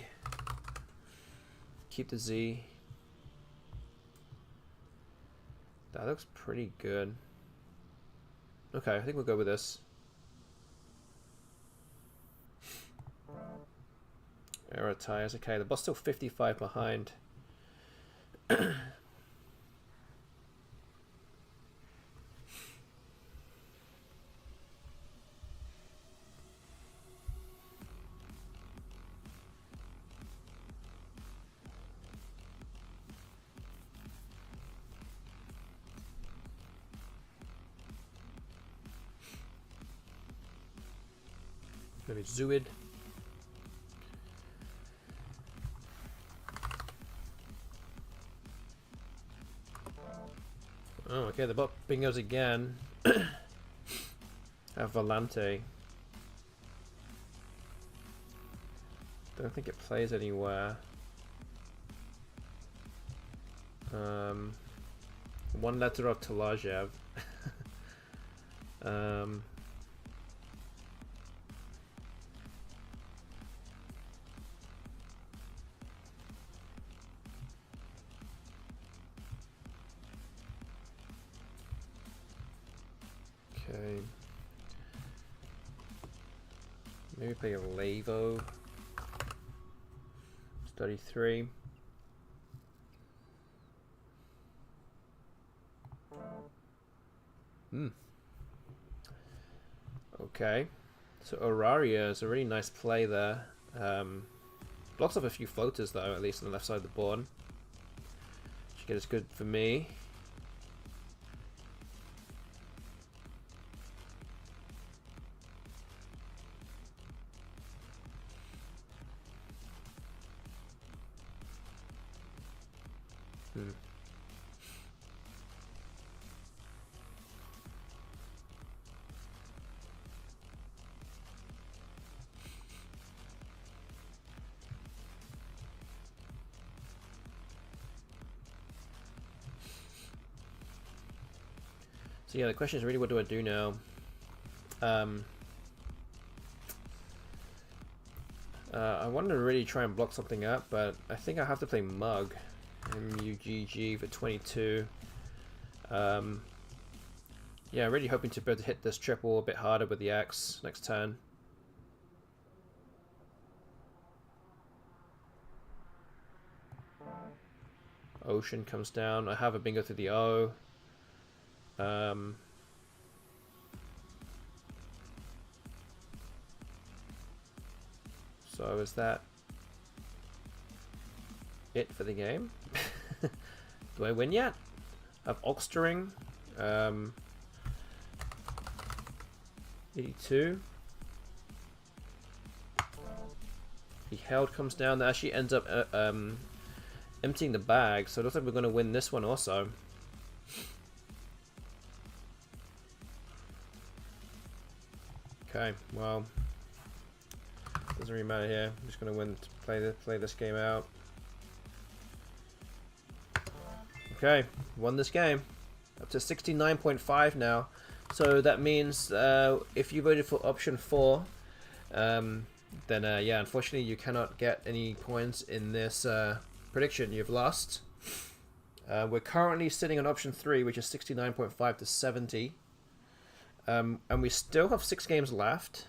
Keep the Z. That looks pretty good. Okay, I think we'll go with this. Error tires. Okay, the bot's still 55 behind. Maybe Zuid. Okay, the bot bingos again. Have Volante. Don't think it plays anywhere. One letter of Talajev. Okay. Maybe play a Lavo. Study 3. Okay. So Auraria is a really nice play there. Blocks off a few floaters though, at least on the left side of the board. Should get as good for me. So yeah, the question is really, what do I do now? I wanted to really try and block something up, but I think I have to play Mug. M-U-G-G for 22. Yeah, really hoping to be able to hit this triple a bit harder with the axe next turn. Ocean comes down. I have a bingo through the O. So is that it for the game? Do I win yet? I have Oxtering. 82. The Held comes down. That actually ends up emptying the bag, so it looks like we're going to win this one also. Okay, well, doesn't really matter here. I'm just going to win to play this game out. Okay, won this game. Up to 69.5 now. So that means if you voted for option 4, then yeah, unfortunately you cannot get any points in this prediction. You've lost. We're currently sitting on option 3, which is 69.5 to 70. And we still have 6 games left.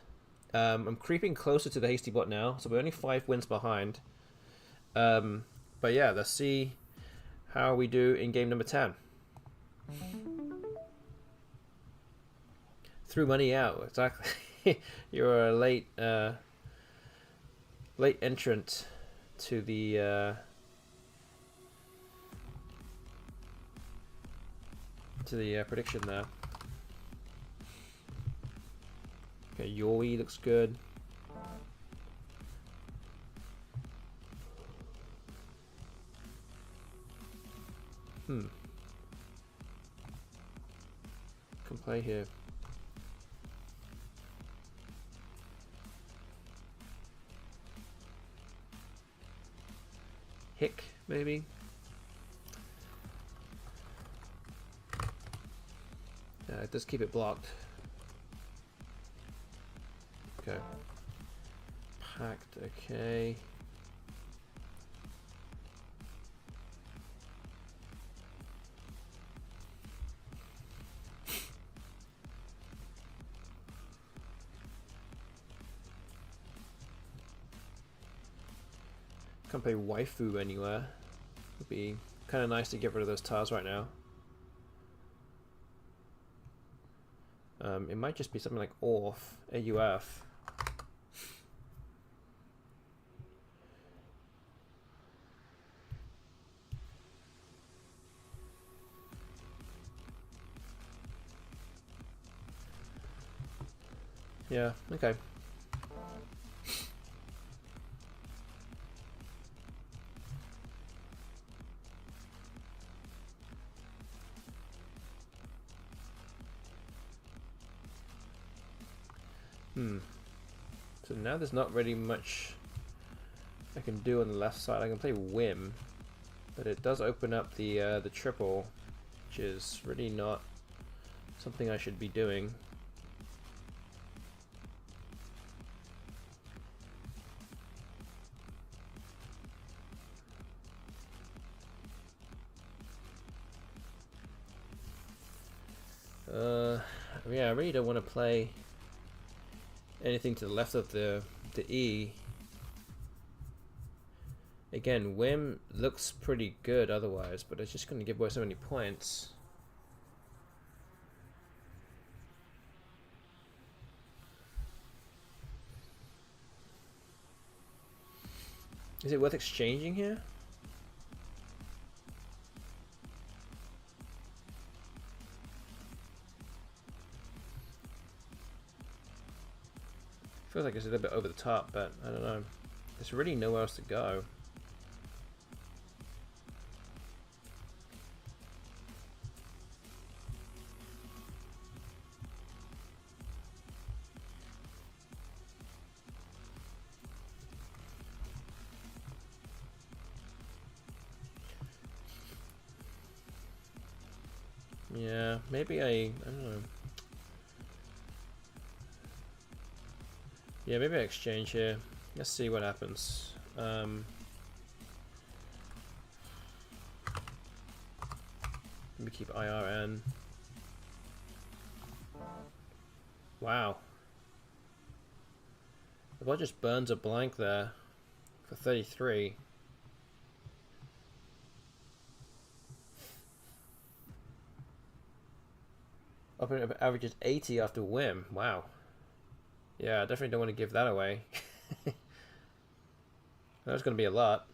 I'm creeping closer to the HASTYBOT now, so we're only 5 wins behind. But yeah, let's see how we do in game number 10. Threw money out, exactly. You're a late entrant to the prediction there. Okay, Yoi looks good. Can play here. Hick, maybe. Yeah, it does keep it blocked. Okay. Packed, okay. Can't play waifu anywhere. Would be kind of nice to get rid of those tiles right now. It might just be something like AUF, AUF. Yeah, okay. So now there's not really much I can do on the left side. I can play Whim, but it does open up the triple, which is really not something I should be doing. Yeah, I really don't want to play anything to the left of the E. Again, Whim looks pretty good otherwise, but it's just going to give away so many points. Is it worth exchanging here? Feels like it's a little bit over the top, but I don't know. There's really nowhere else to go. Yeah, maybe I don't know. Yeah, maybe I exchange here. Let's see what happens. Let me keep IRN. Wow. The ball just burns a blank there for 33. Opponent averages 80 after Whim. Wow. Yeah, I definitely don't want to give that away. That's going to be a lot.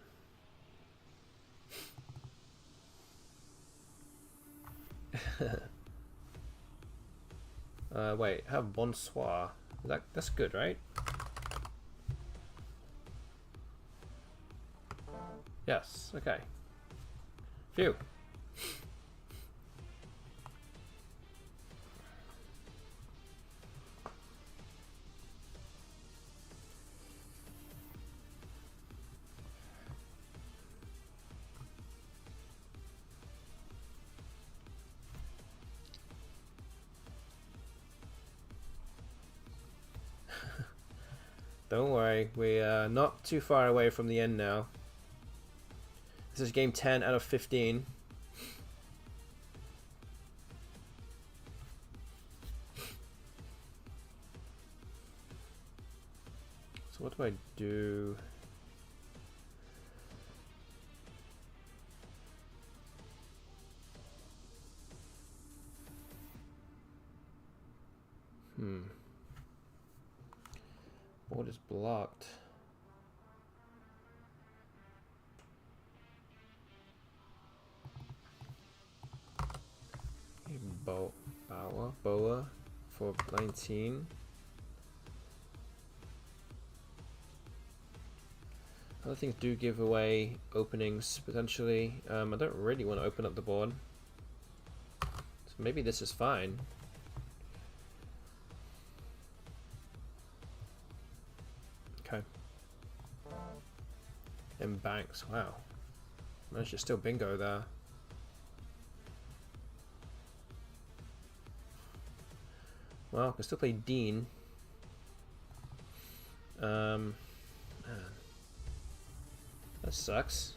Wait, have Bonsoir. That's good, right? Yes, okay. Phew. Don't worry, we are not too far away from the end now. This is game 10 out of 15. So what do I do? Board is blocked. Boa for 19. Other things do give away openings potentially. I don't really want to open up the board, so maybe this is fine. Okay. And banks. Wow, managed to still bingo there. Well, I can still play Dean. Man. That sucks.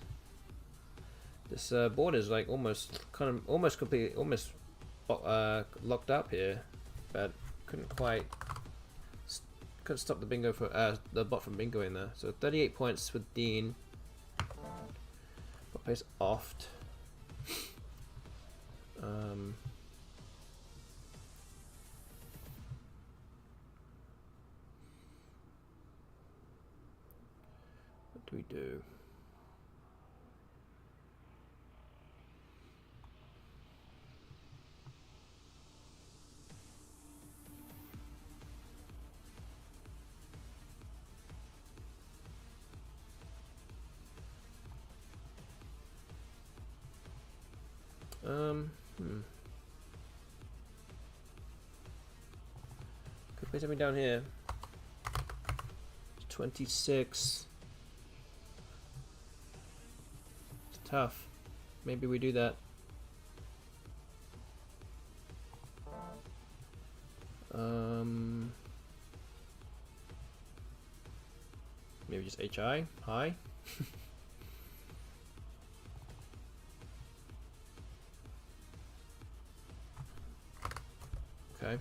This board is like almost completely locked up here, but couldn't stop the bingo for the bot from bingoing there. So 38 points with Dean. Bot plays oft. What do we do? Could play something down here. 26. It's tough. Maybe we do that. Maybe just HI? Hi? Okay.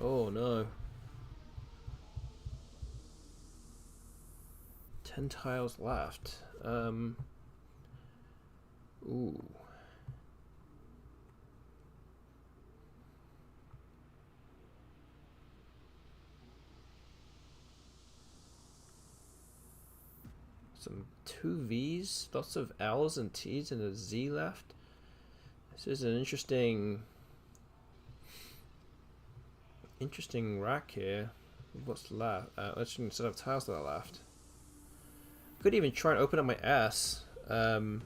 Oh no. 10 tiles left. Ooh. Some 2 V's, lots of L's and T's and a Z left. This is an interesting rack here. What's left? Interesting set of tiles that are left. Could even try and open up my S. Don't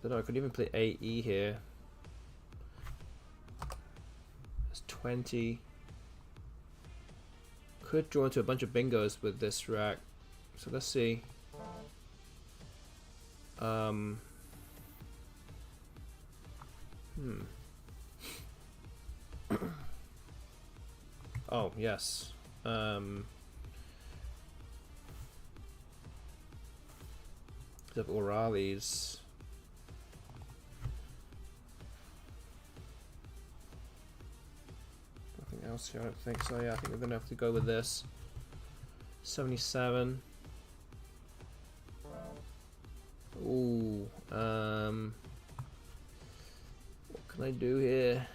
know. I could even play AE here. It's 20. Could draw into a bunch of bingos with this rack. So let's see. Oh, yes. The Orales. Nothing else here, I don't think so. Yeah, I think we're gonna have to go with this. 77. Ooh, what can I do here?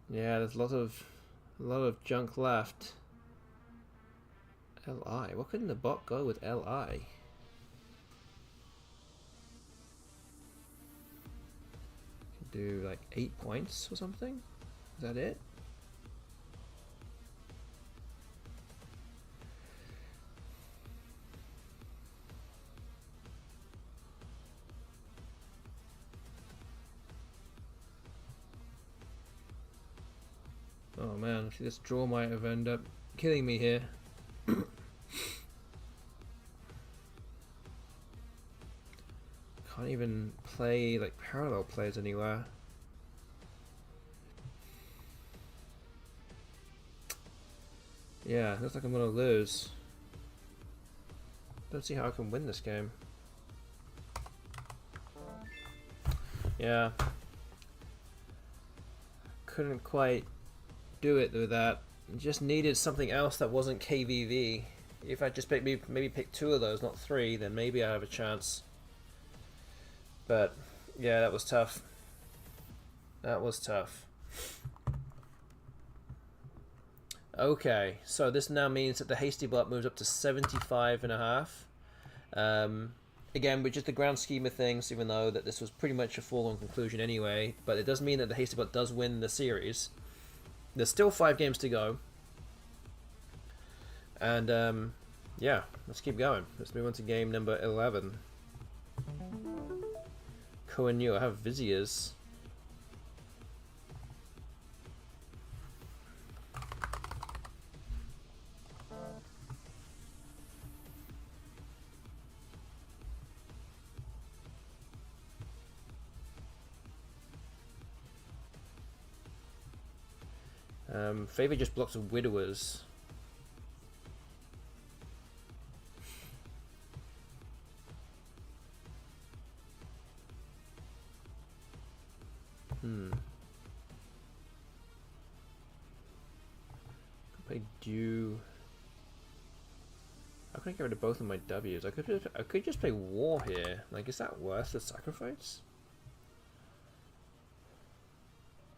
Yeah, there's a lot of junk left. LI. What couldn't the bot go with LI? Do like 8 points or something? Is that it? Oh man, this draw might have ended up killing me here. Can't even play like parallel plays anywhere. Yeah, looks like I'm gonna lose. Don't see how I can win this game. Yeah. Couldn't quite do it with that. Just needed something else that wasn't KVV. If I just maybe pick 2 of those, not 3, then maybe I have a chance. But yeah, that was tough. That was tough. Okay, so this now means that the HASTYBOT moves up to 75.5. Again, with just the grand scheme of things, even though that this was pretty much a foregone conclusion anyway, but it does mean that the HASTYBOT does win the series. There's still 5 games to go. And yeah, let's keep going. Let's move on to game number 11. Cohen New, I have Viziers. Favor just blocks Widowers. Play Dew. How can I get rid of both of my W's? I could just play War here. Like, is that worth the sacrifice?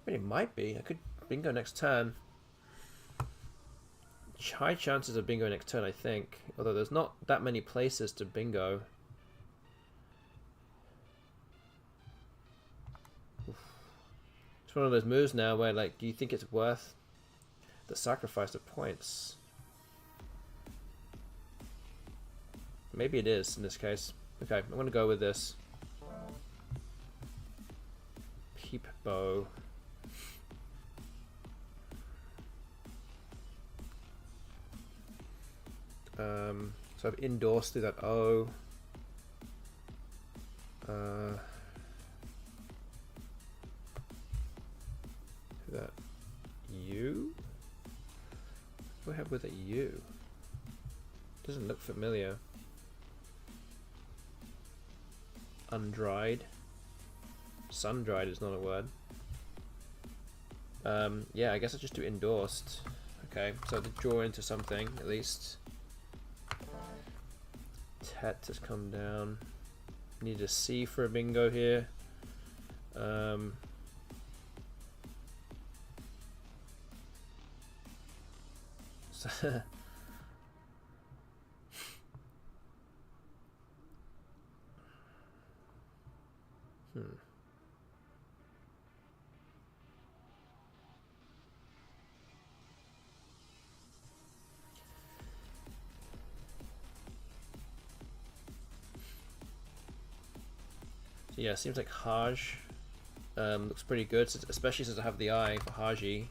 I mean, it might be. I could bingo next turn. High chances of bingo next turn, I think. Although there's not that many places to bingo. It's one of those moves now where, like, do you think it's worth the sacrifice of points? Maybe it is in this case. Okay, I'm gonna go with this. Peep bow. So I've endorsed through that O. That U? What do I have with a U? Doesn't look familiar. Undried. Sun-dried is not a word. Yeah, I guess I just do endorsed. Okay, so to draw into something at least. Tet has come down. Need a C for a bingo here. Yeah, it seems like Haj looks pretty good, especially since I have the eye for Haji.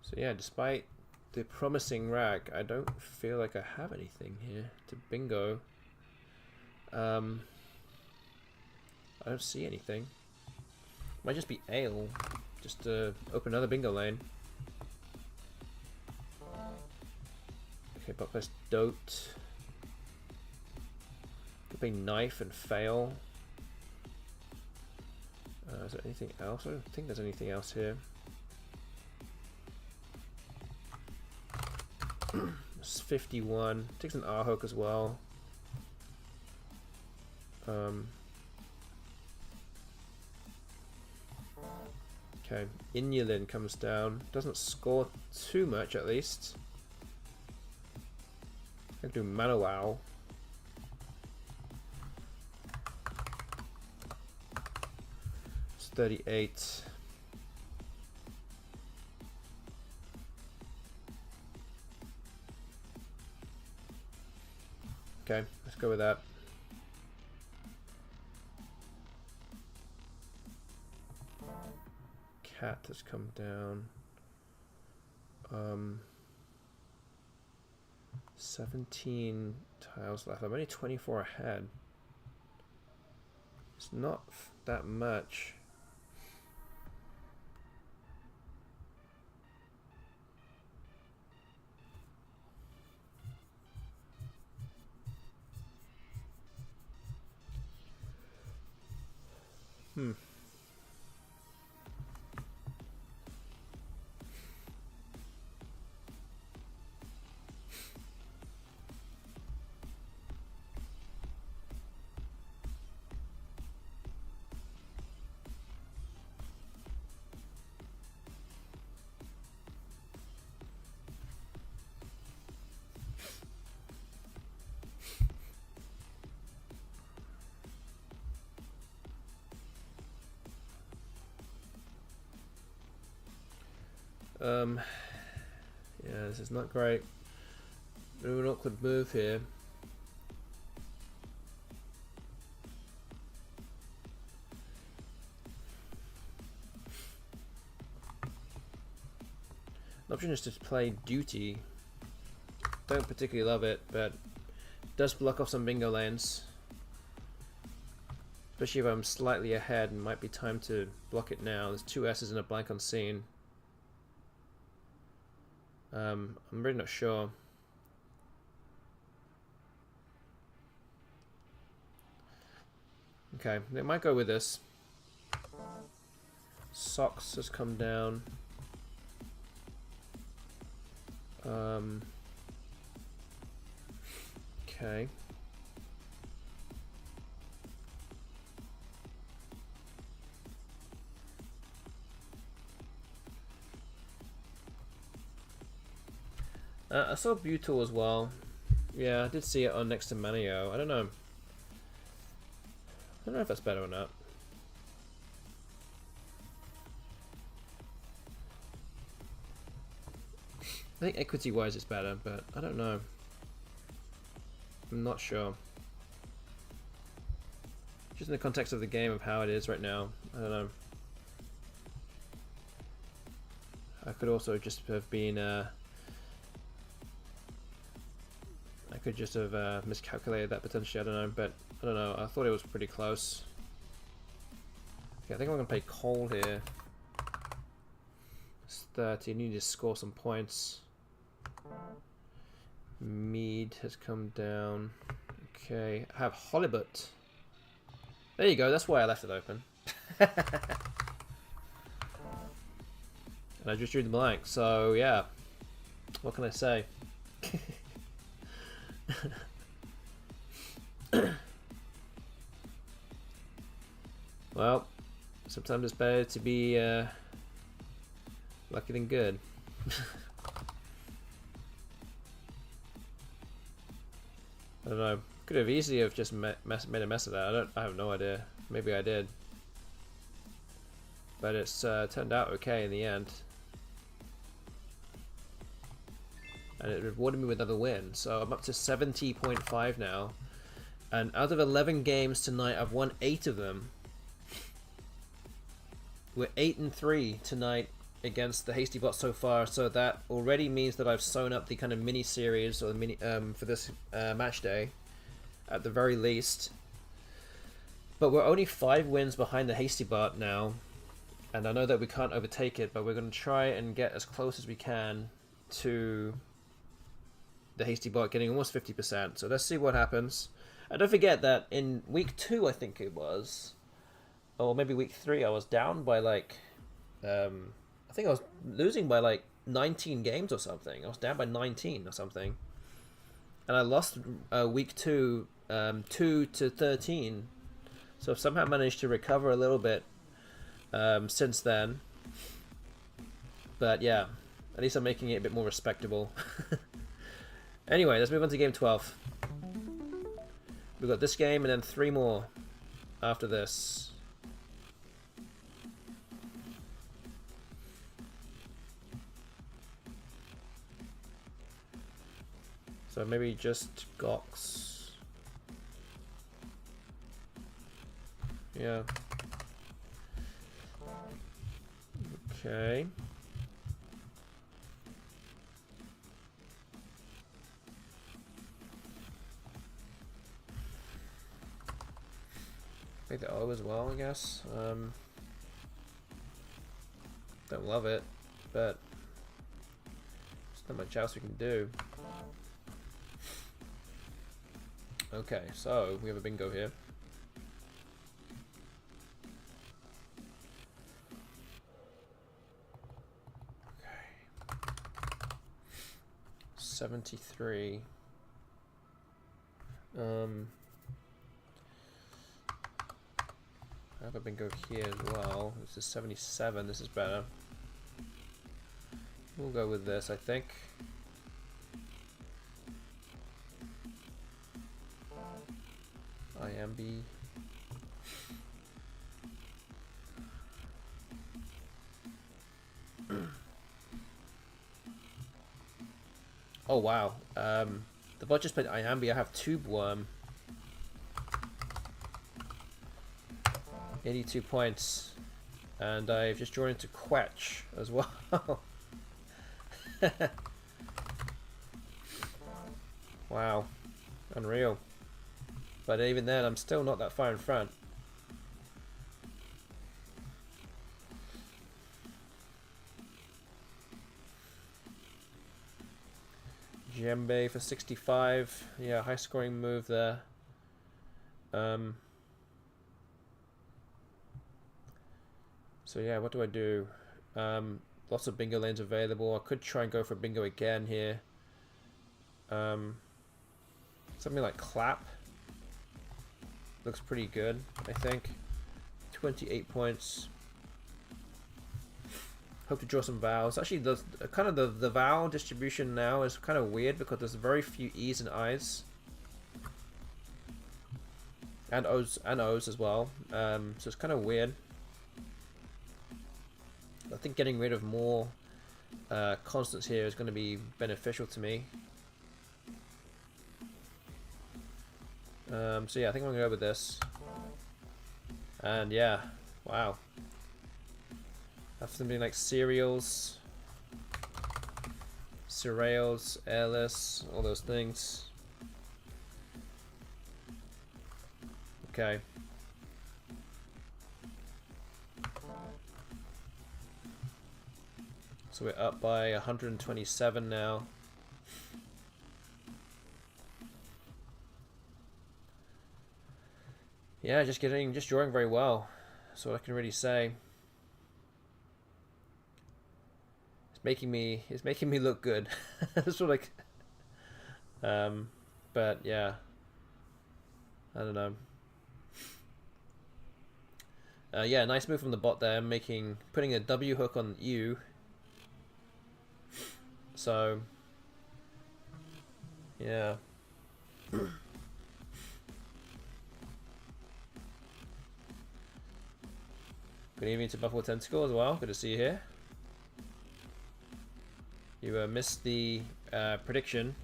So yeah, despite the promising rack, I don't feel like I have anything here to bingo. I don't see anything. Might just be ale, just to open another bingo lane. Okay, but press dote. Could be knife and fail. Is there anything else? I don't think there's anything else here. It's 51. Takes an R hook as well. Okay, Inulin comes down. Doesn't score too much at least. I can do Manawau. It's 38. Okay, let's go with that. Cat has come down. 17 tiles left. I'm only 24 ahead. It's not that much. Yeah, this is not great. Bit of an awkward move here. The option is to play Duty. Don't particularly love it, but it does block off some bingo lanes. Especially if I'm slightly ahead and might be time to block it now. There's two S's and a blank on scene. I'm really not sure. Okay, they might go with this. Socks has come down. Okay. I saw Butyl as well. Yeah, I did see it on next to Manio. I don't know. I don't know if that's better or not. I think equity-wise it's better, but I don't know. I'm not sure. Just in the context of the game of how it is right now, I don't know. I could also just have been I could just have miscalculated that potentially, I don't know, but I don't know, I thought it was pretty close. Okay, I think I'm going to play Cole here. It's 30, I need to score some points. Mead has come down. Okay, I have HASTYBOT. There you go, that's why I left it open. And I just drew the blank, so yeah. What can I say? Well, sometimes it's better to be lucky than good. I don't know. Could have easily have just made a mess of that. I have no idea. Maybe I did. But it's turned out okay in the end. And it rewarded me with another win. So I'm up to 70.5 now. And out of 11 games tonight, I've won 8 of them. We're 8-3 tonight against the HASTYBOT so far. So that already means that I've sewn up the kind of mini series or the mini for this match day, at the very least. But we're only 5 wins behind the HASTYBOT now, and I know that we can't overtake it, but we're going to try and get as close as we can to the HASTYBOT getting almost 50%. So let's see what happens. And don't forget that in week 2, I think it was, or maybe week 3, I was down by like, I think I was losing by like 19 games or something. I was down by 19 or something. And I lost week 2, 2-13. So I've somehow managed to recover a little bit since then. But yeah, at least I'm making it a bit more respectable. Anyway, let's move on to game 12. We've got this game and then 3 more after this. So maybe just Gox. Yeah. Okay. Make the O as well, I guess. Don't love it, but there's not much else we can do. Okay, so we have a bingo here. Okay. 73. I have a bingo here as well. This is 77. This is better. We'll go with this, I think. IMB. Oh wow. The bot just played IMB. I have Tube Worm. 82 points. And I've just drawn into Quetch as well. Wow. Unreal. But even then, I'm still not that far in front. Djembe for 65. Yeah, high scoring move there. So yeah, what do I do? Lots of bingo lanes available. I could try and go for bingo again here. Something like clap. Looks pretty good, I think. 28 points. Hope to draw some vowels. Actually, the vowel distribution now is kind of weird because there's very few E's and I's. And O's as well. So it's kind of weird. I think getting rid of more constants here is going to be beneficial to me. So yeah, I think I'm going to go with this. And yeah, wow. Have something like cereals, airless, all those things. Okay. So we're up by 127 now. Yeah, just drawing very well. That's what I can really say. It's making me look good. That's what but yeah, I don't know. Yeah, nice move from the bot there, putting a W hook on U. So yeah. Good evening to Buffalo Tentacle as well. Good to see you here. You missed the prediction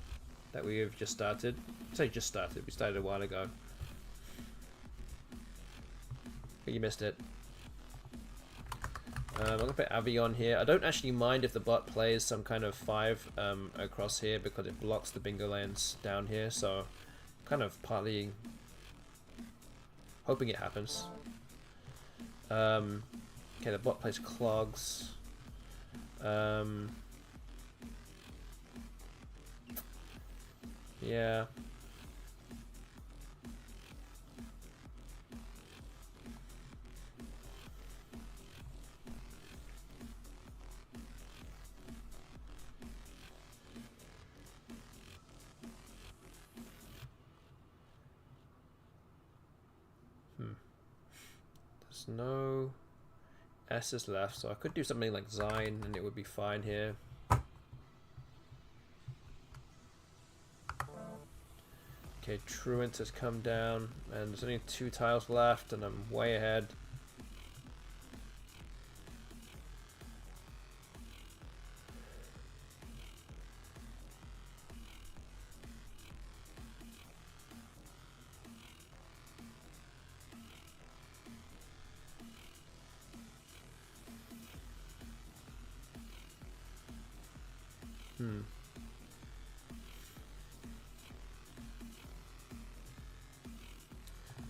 that we have just started. I say just started. We started a while ago. But you missed it. I'm going to put Avi on here. I don't actually mind if the bot plays some kind of 5 across here because it blocks the bingo lanes down here. So kind of partly hoping it happens. Okay, the bot plays clogs. Yeah. There's no S's left, so I could do something like Zine and it would be fine here. Okay, Truant has come down and there's only 2 tiles left and I'm way ahead.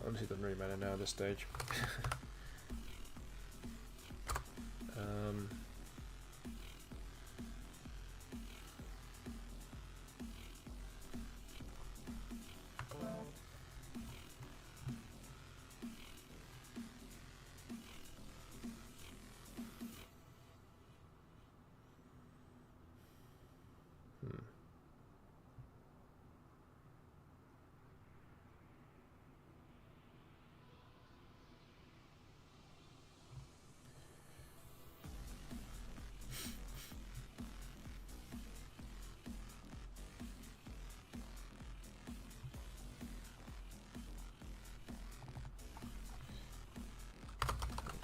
Honestly, it doesn't really matter now at this stage.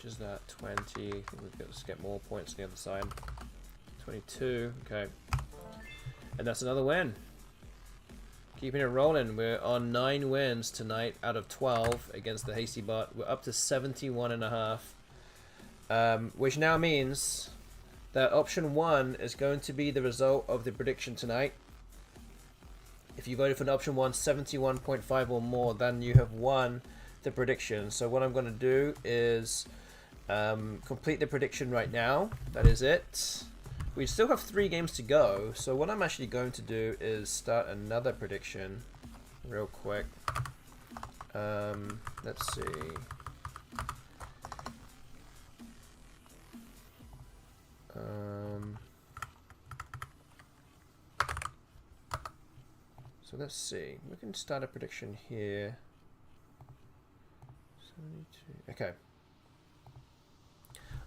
Is that 20? I think we've got to get more points on the other side. 22, okay. And that's another win. Keeping it rolling. We're on 9 wins tonight out of 12 against the HASTYBOT. We're up to 71.5. Which now means that option 1 is going to be the result of the prediction tonight. If you voted for an option 1 71.5 or more, then you have won the prediction. So what I'm going to do is complete the prediction right now. That is it. we still have 3 games to go, so what I'm actually going to do is start another prediction real quick. Let's see. So let's see. We can start a prediction here. 72. Okay.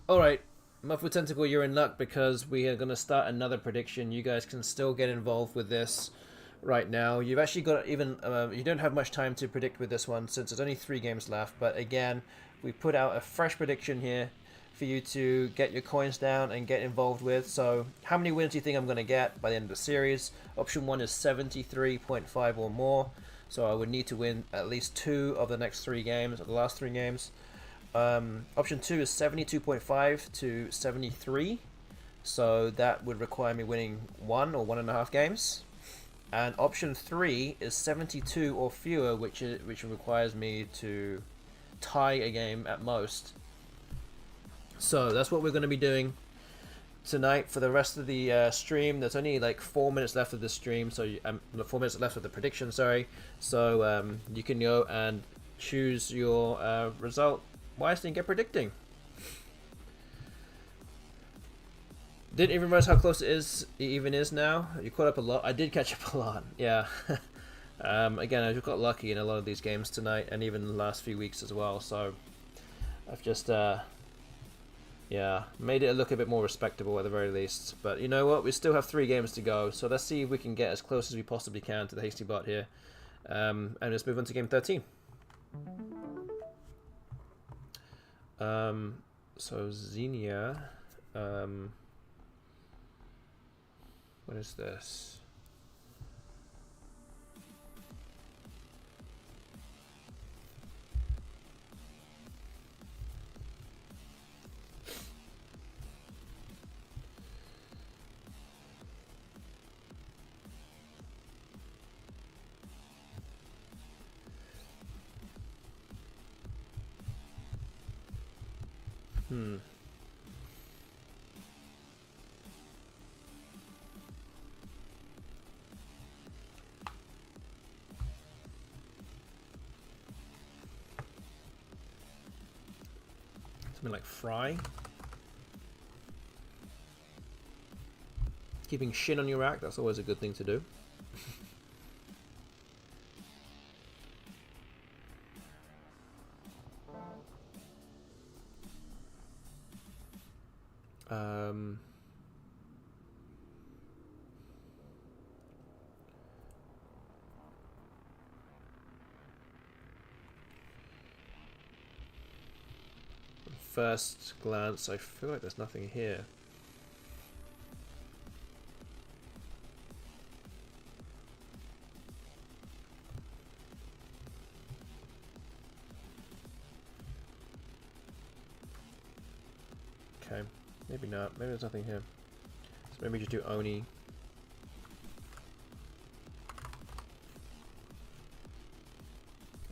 Alright, Muffled Tentacle, you're in luck because we are going to start another prediction. You guys can still get involved with this right now. You've actually got even... you don't have much time to predict with this one since there's only 3 games left. But again, we put out a fresh prediction here for you to get your coins down and get involved with. So how many wins do you think I'm going to get by the end of the series? Option 1 is 73.5 or more. So I would need to win at least 2 of the next 3 games, or the last 3 games. Option 2 is 72.5 to 73. So that would require me winning 1 or 1.5 games. And option 3 is 72 or fewer, which requires me to tie a game at most. So that's what we're going to be doing tonight for the rest of the stream. There's only like 4 minutes left of the stream, so 4 minutes left of the prediction, sorry. So you can go and choose your result wisely and get predicting. Didn't even realize how close it even is now. You caught up a lot. I did catch up a lot, yeah. Again, I just got lucky in a lot of these games tonight and even the last few weeks as well, so I've just yeah, made it look a bit more respectable at the very least. But you know what? We still have 3 games to go, so let's see if we can get as close as we possibly can to the HASTYBOT here. And let's move on to game 13. So Xenia, what is this? Something like fry. Keeping shin on your rack, that's always a good thing to do. First glance, I feel like there's nothing here. Okay, maybe not. Maybe there's nothing here. So maybe just do Oni.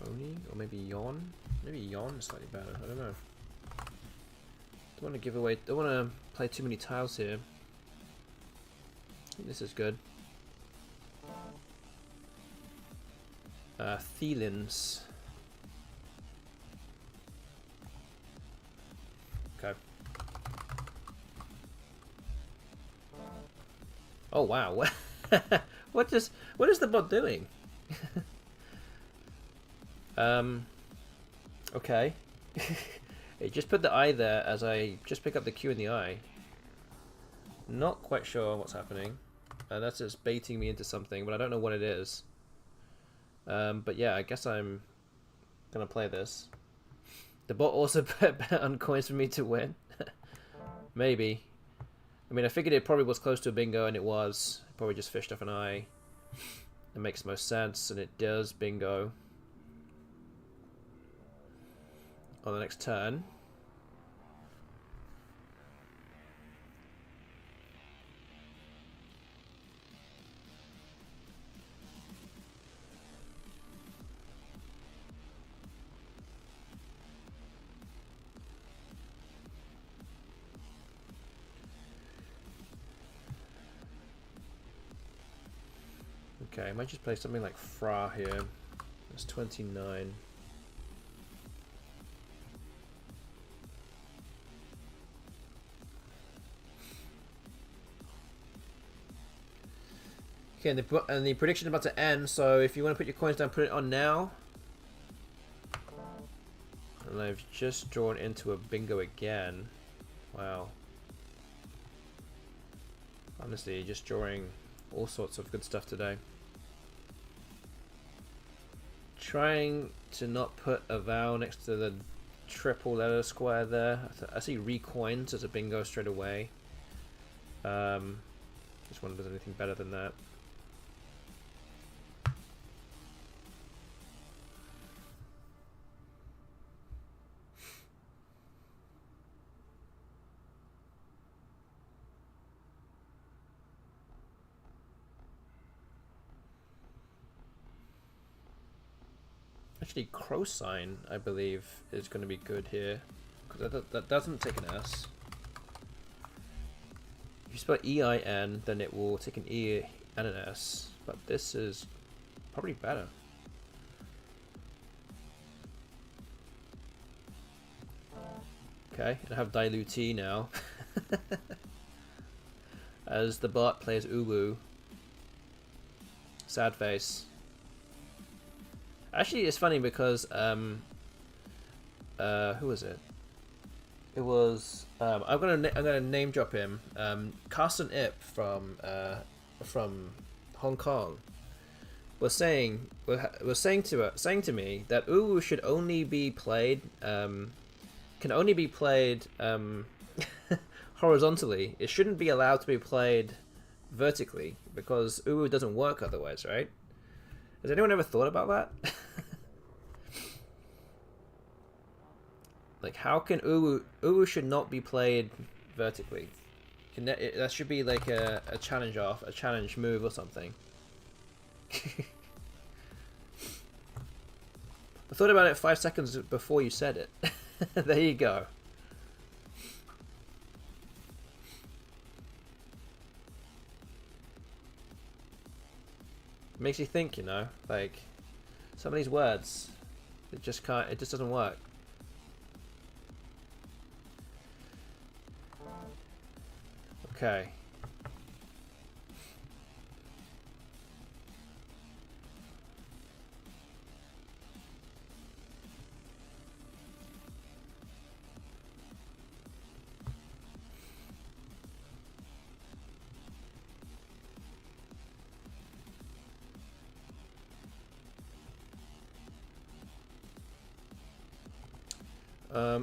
Oni? Or maybe Yon? Maybe Yon is slightly better. I don't know. Don't want to give away. Don't want to play too many tiles here. This is good. Thielins. Okay. Oh wow! What is the bot doing? Okay. It just put the I there as I just pick up the Q in the I. Not quite sure what's happening. That's just baiting me into something, but I don't know what it is. But yeah, I guess I'm gonna play this. The bot also bet on coins for me to win. Maybe. I mean, I figured it probably was close to a bingo, and it was. Probably just fished off an I. It makes most sense, and it does bingo. On the next turn. Okay, I might just play something like Fra here. That's 29. Okay, and the prediction is about to end, so if you want to put your coins down, put it on now. And I've just drawn into a bingo again. Wow. Honestly, just drawing all sorts of good stuff today. Trying to not put a vowel next to the triple letter square there. I see recoins as a bingo straight away. Just wonder if there's anything better than that. Actually, crow sign, I believe, is going to be good here. Because that doesn't take an S. If you spell E-I-N, then it will take an E and an S. But this is probably better. Okay, I have dilutee now. As the bot plays Uwu. Sad face. Actually, it's funny because who was it? It was I'm gonna name drop him. Carson Ip from Hong Kong was saying to me that Uwu should only be played can only be played horizontally. It shouldn't be allowed to be played vertically because Uwu doesn't work otherwise, right? Has anyone ever thought about that? Like, how can Uwu should not be played vertically? That should be like a challenge move or something. I thought about it 5 seconds before you said it. There you go. Makes you think, you know, like some of these words, it just doesn't work. Okay.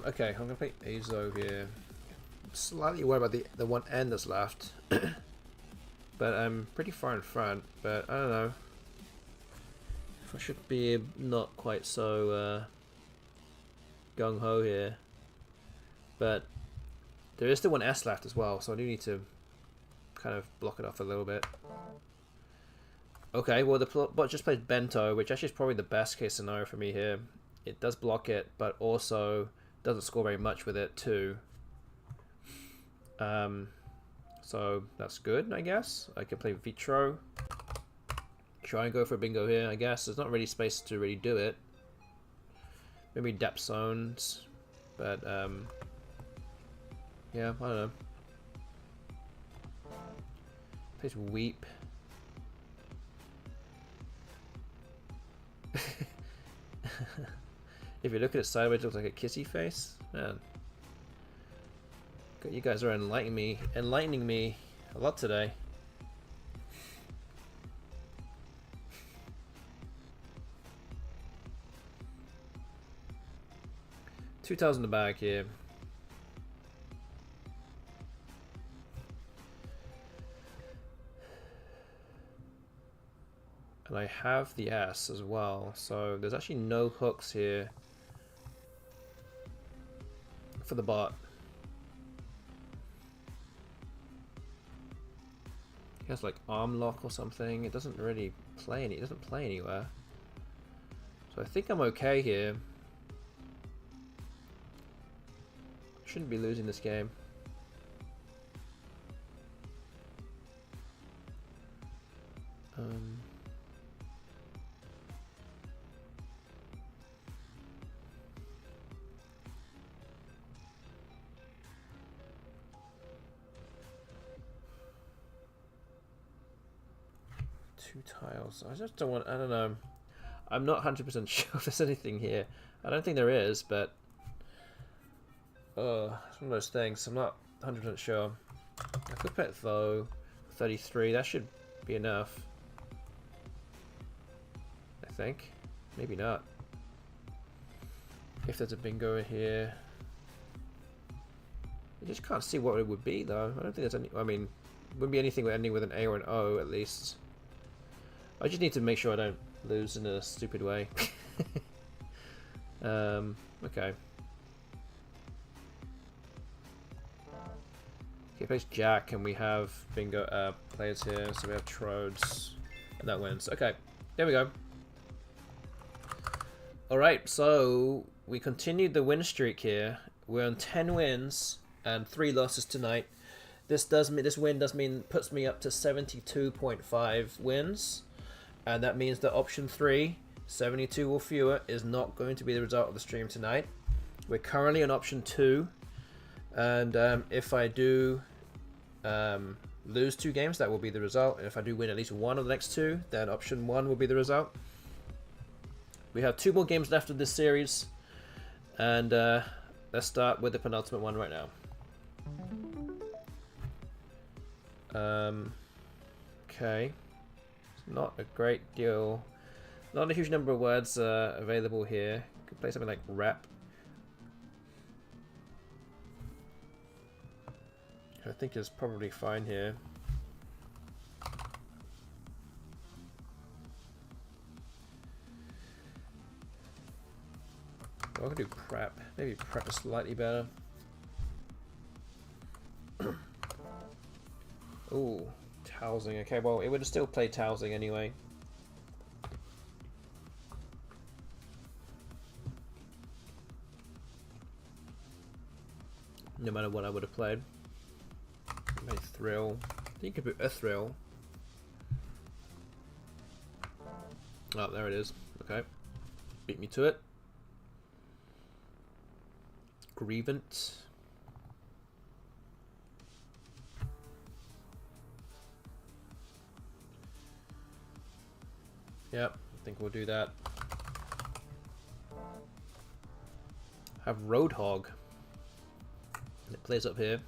Okay, I'm gonna play Azo here. Slightly worried about the one end that's left. But I'm pretty far in front, but I don't know. I should be not quite so gung-ho here. But there is still one S left as well, so I do need to kind of block it off a little bit. Okay, well the bot just played Bento, which actually is probably the best case scenario for me here. It does block it, but also doesn't score very much with it too. So that's good, I guess. I can play Vitro. Try and go for a bingo here, I guess. There's not really space to really do it. Maybe depth zones, but yeah, I don't know. Plays Weep. If you look at it sideways, it looks like a kissy face. Man, you guys are enlightening me a lot today. $2,000 in the bag here. And I have the S as well, so there's actually no hooks here for the bot. He has like arm lock or something. It doesn't really play it doesn't play anywhere. So I think I'm okay here. Shouldn't be losing this game. 2 tiles. I just don't want... I don't know. I'm not 100% sure if there's anything here. I don't think there is, but... Oh, it's one of those things. I'm not 100% sure. I could put though 33. That should be enough. I think. Maybe not. If there's a bingo in here. I just can't see what it would be though. I don't think there's any... I mean, wouldn't be anything ending with an A or an O at least. I just need to make sure I don't lose in a stupid way. Okay. Okay, plays Jack, and we have bingo players here, so we have Trodes, and that wins. Okay, there we go. Alright, so we continued the win streak here. We're on 10 wins and 3 losses tonight. This win does mean puts me up to 72.5 wins, and that means that option 3, 72 or fewer, is not going to be the result of the stream tonight. We're currently on option 2, and if I do lose 2 games, that will be the result. And if I do win at least 1 of the next 2, then option 1 will be the result. We have 2 more games left of this series, and let's start with the penultimate one right now. Okay, not a great deal, not a huge number of words available here. Could play something like rap. I think is probably fine here. Well, I can do prep. Maybe prep is slightly better. Ooh, Towsing. Okay, well, it would have still played Towsing anyway. No matter what I would have played. Maybe Thrill. I think you could put a Thrill. Oh, there it is. Okay. Beat me to it. Grievance. Yep, I think we'll do that. Have Roadhog. It plays up here.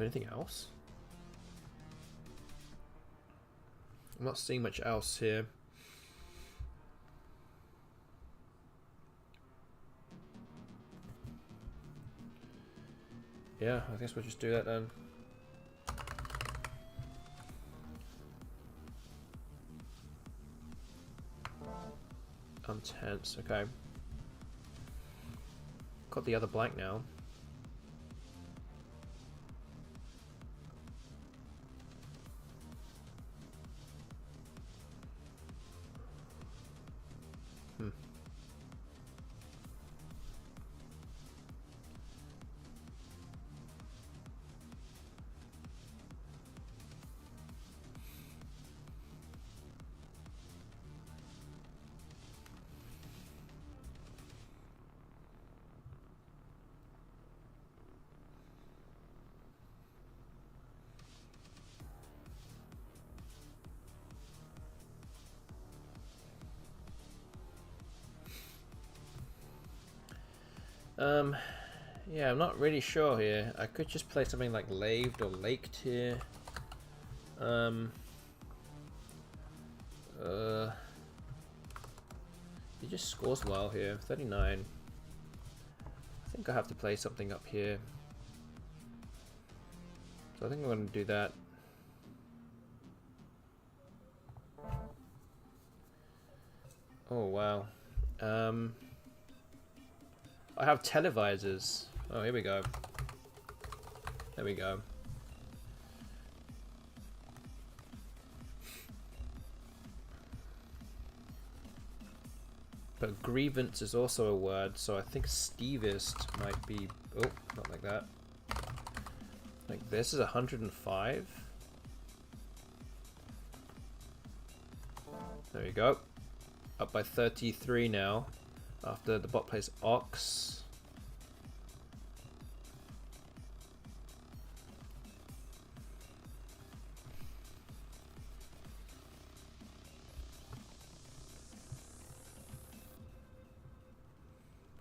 Anything else? I'm not seeing much else here. Yeah, I guess we'll just do that then. Intense, okay. Got the other blank now. Yeah, I'm not really sure here. I could just play something like Laved or Laked here. He just scores well here, 39. I think I have to play something up here. So I think I'm going to do that. Oh wow. I have televisors. Oh, here we go. There we go. But grievance is also a word, so I think Stevist might be... Oh, not like that. Like this is 105. There you go. up by 33 now after the bot plays Ox.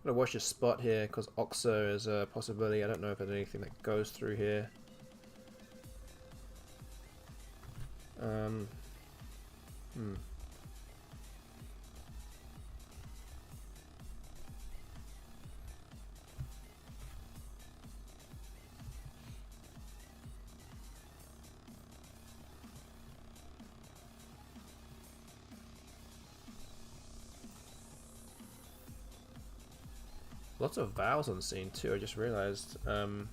I'm gonna watch this spot here because Oxo is a possibility. I don't know if there's anything that goes through here. Lots of vowels on the scene too, I just realized. Could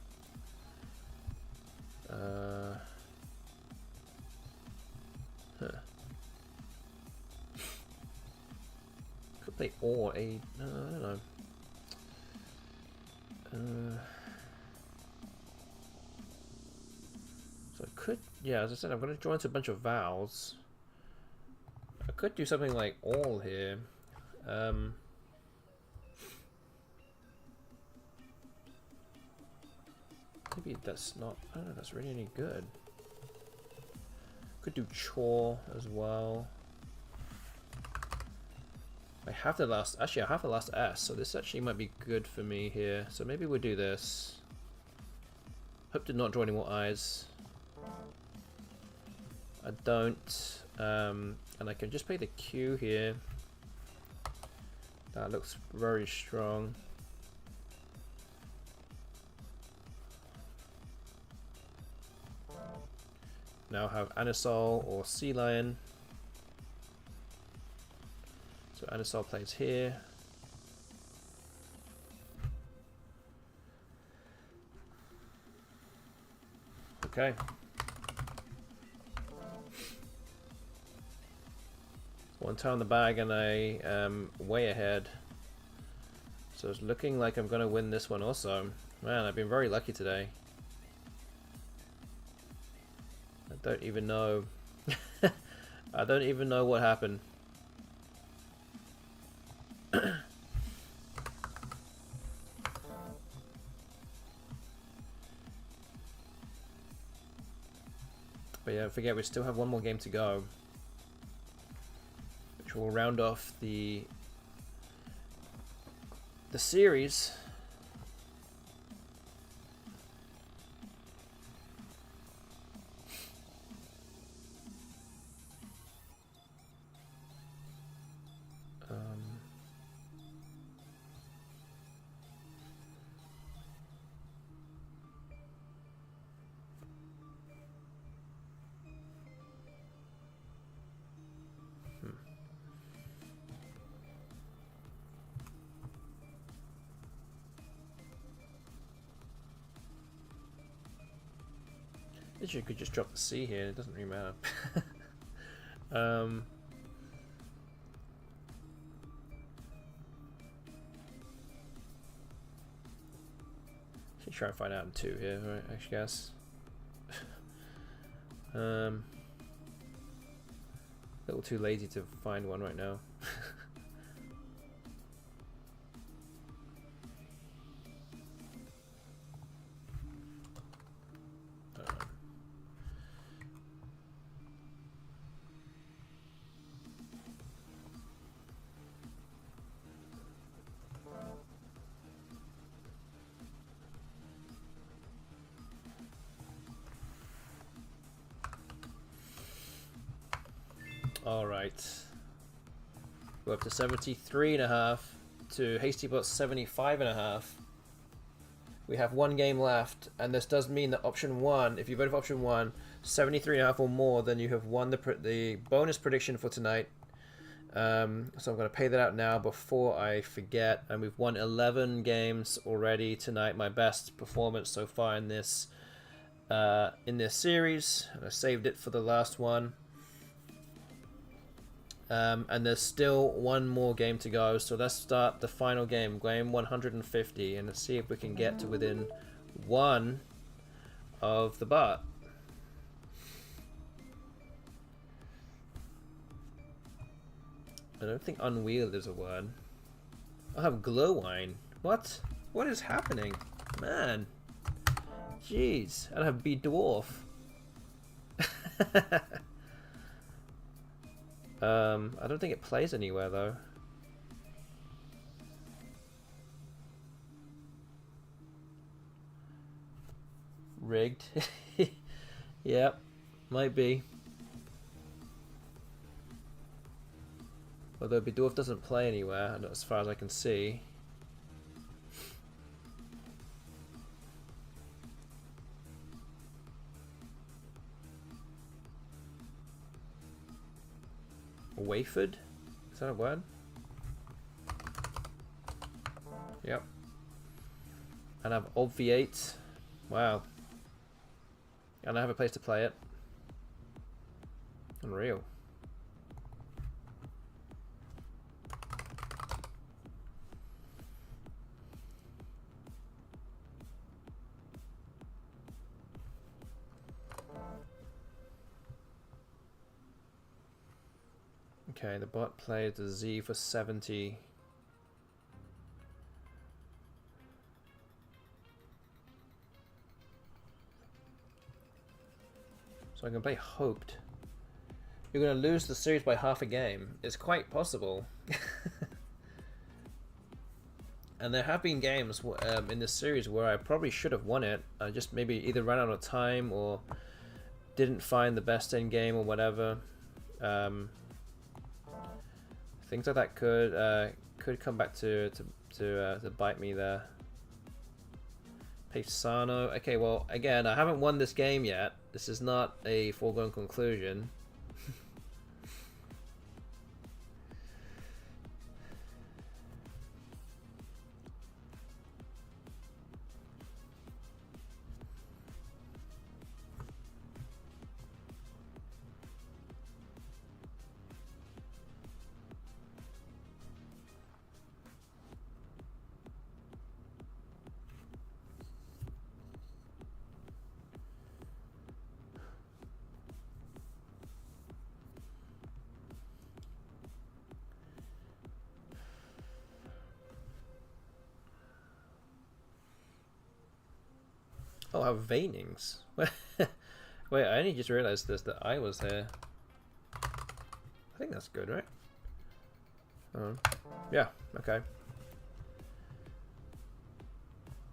play or a... no, I don't know. So I could... yeah, as I said, I'm going to draw into a bunch of vowels. I could do something like all here. Maybe that's not... I don't know if that's really any good. Could do chore as well. I have the last... actually, I have the last S, so this actually might be good for me here. So maybe we'll do this. Hope to not draw any more eyes. I don't. And I can just play the Q here. That looks very strong. Now have Anisol or Sea Lion. So Anisol plays here. Okay. One toe in the bag and I am way ahead. So it's looking like I'm going to win this one also. Man, I've been very lucky today. I don't even know. I don't even know what happened. But yeah, forget we still have one more game to go, which will round off the series. You could just drop the C here, it doesn't really matter. Should try and find out in 2 here, right, I guess. A little too lazy to find one right now. Alright. We're up to 73.5 to HASTYBOT 75.5. We have 1 game left, and this does mean that option 1, if you vote for option 1, 73.5 or more, then you have won the bonus prediction for tonight. So I'm going to pay that out now before I forget. And we've won 11 games already tonight. My best performance so far in this series. I saved it for the last one. And there's still 1 more game to go, so let's start the final game 150, and let's see if we can get to within 1 of the bot. I don't think unwieldy is a word. I have glowwine. What? What is happening? Man. Jeez. I have be dwarf. I don't think it plays anywhere though. Rigged. Yep. Might be. Although Bidorf doesn't play anywhere, as far as I can see. Wayford? Is that a word? Yep. And I have obviate. Wow. And I have a place to play it. Unreal. Okay, the bot played the Z for 70. So I can play Hoped. You're going to lose the series by half a game. It's quite possible. And there have been games in this series where I probably should have won it. I just maybe either ran out of time or didn't find the best end game or whatever. Things like that could come back to bite me there. Paisano. Okay, well, again, I haven't won this game yet. This is not a foregone conclusion. Oh, I have veinings. Wait, I only just realized this, that I was here. I think that's good, right? Yeah, okay.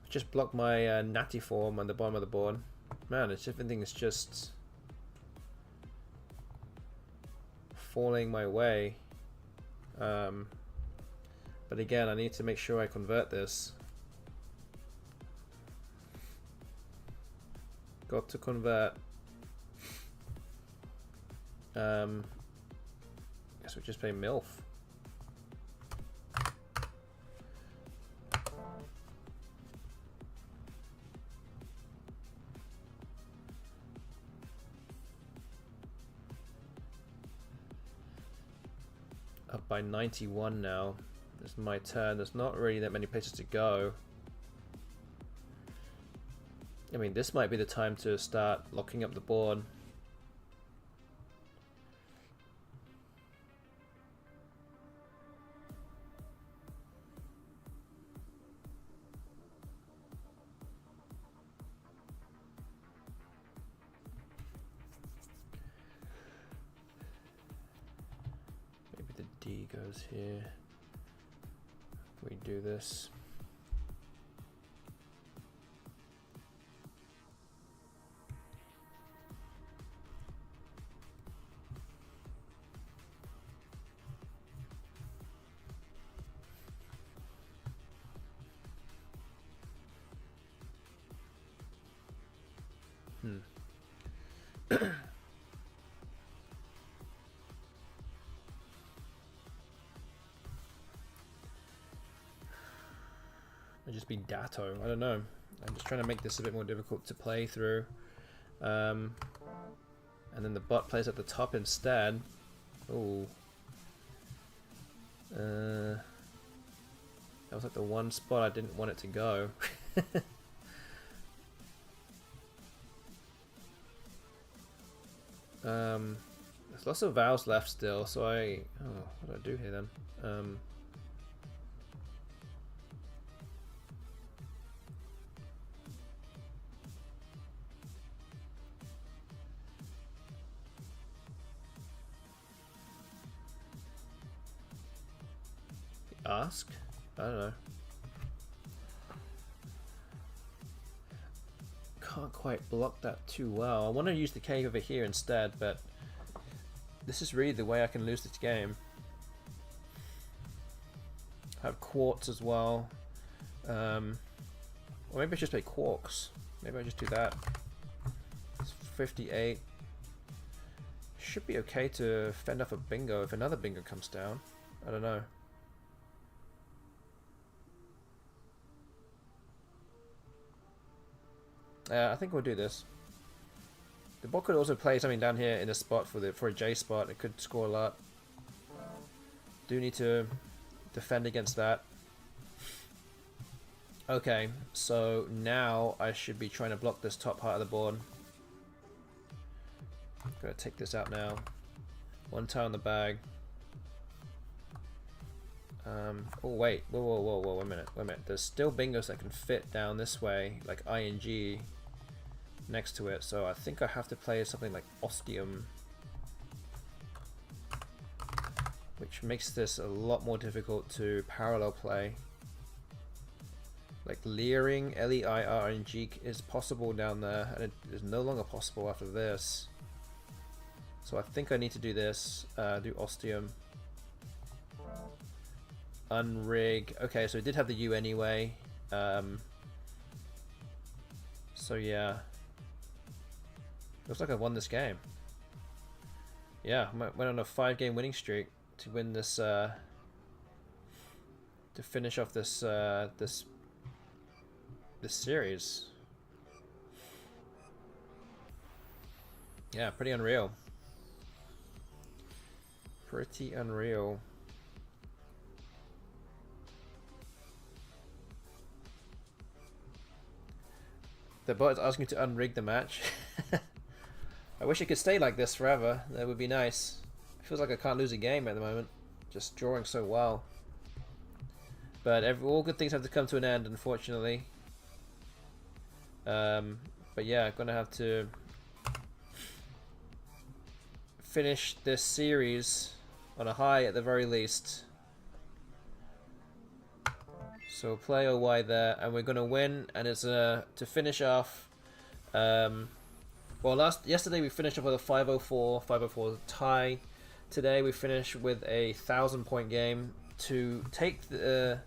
Just blocked my natty form on the bottom of the board. Man, everything is just falling my way. But again, I need to make sure I convert this. Got to convert. Guess we just play MILF. Up by 91 now. It's my turn. There's not really that many places to go. I mean, this might be the time to start locking up the board. Maybe the D goes here. If we do this. Might just be Datto. I don't know. I'm just trying to make this a bit more difficult to play through. And then the bot plays at the top instead. Ooh. That was like the one spot I didn't want it to go. There's lots of vowels left still, so what do I do here then? Ask? I don't know. Can't quite block that too well. I want to use the cave over here instead, but this is really the way I can lose this game. I have quartz as well. Or maybe I just play quarks. Maybe I just do that. It's 58. Should be okay to fend off a bingo if another bingo comes down. I don't know. I think we'll do this. The bot could also play something down here in a spot for a J spot. It could score a lot. Do need to defend against that. Okay, so now I should be trying to block this top part of the board. I'm gonna take this out now. One tile in the bag. Oh wait, whoa, wait a minute. There's still bingos that can fit down this way, like ING next to it, so I think I have to play something like Ostium, which makes this a lot more difficult to parallel play. Like Leering, L-E-I-R-N-G is possible down there, and it is no longer possible after this. So I think I need to do this, do Ostium. Unrig. Okay, so it did have the U anyway. So yeah. Looks like I won this game. Yeah, went on a 5-game winning streak to win this, to finish off this, this series. Yeah, pretty unreal. Pretty unreal. The bot is asking to unrig the match. I wish it could stay like this forever. That would be nice. It feels like I can't lose a game at the moment. Just drawing so well. But all good things have to come to an end, unfortunately. But yeah, I'm gonna have to finish this series on a high at the very least. So play OY there, and we're gonna win, and it's to finish off. Well, yesterday we finished off with a 504 tie. Today we finish with a 1,000-point game to take the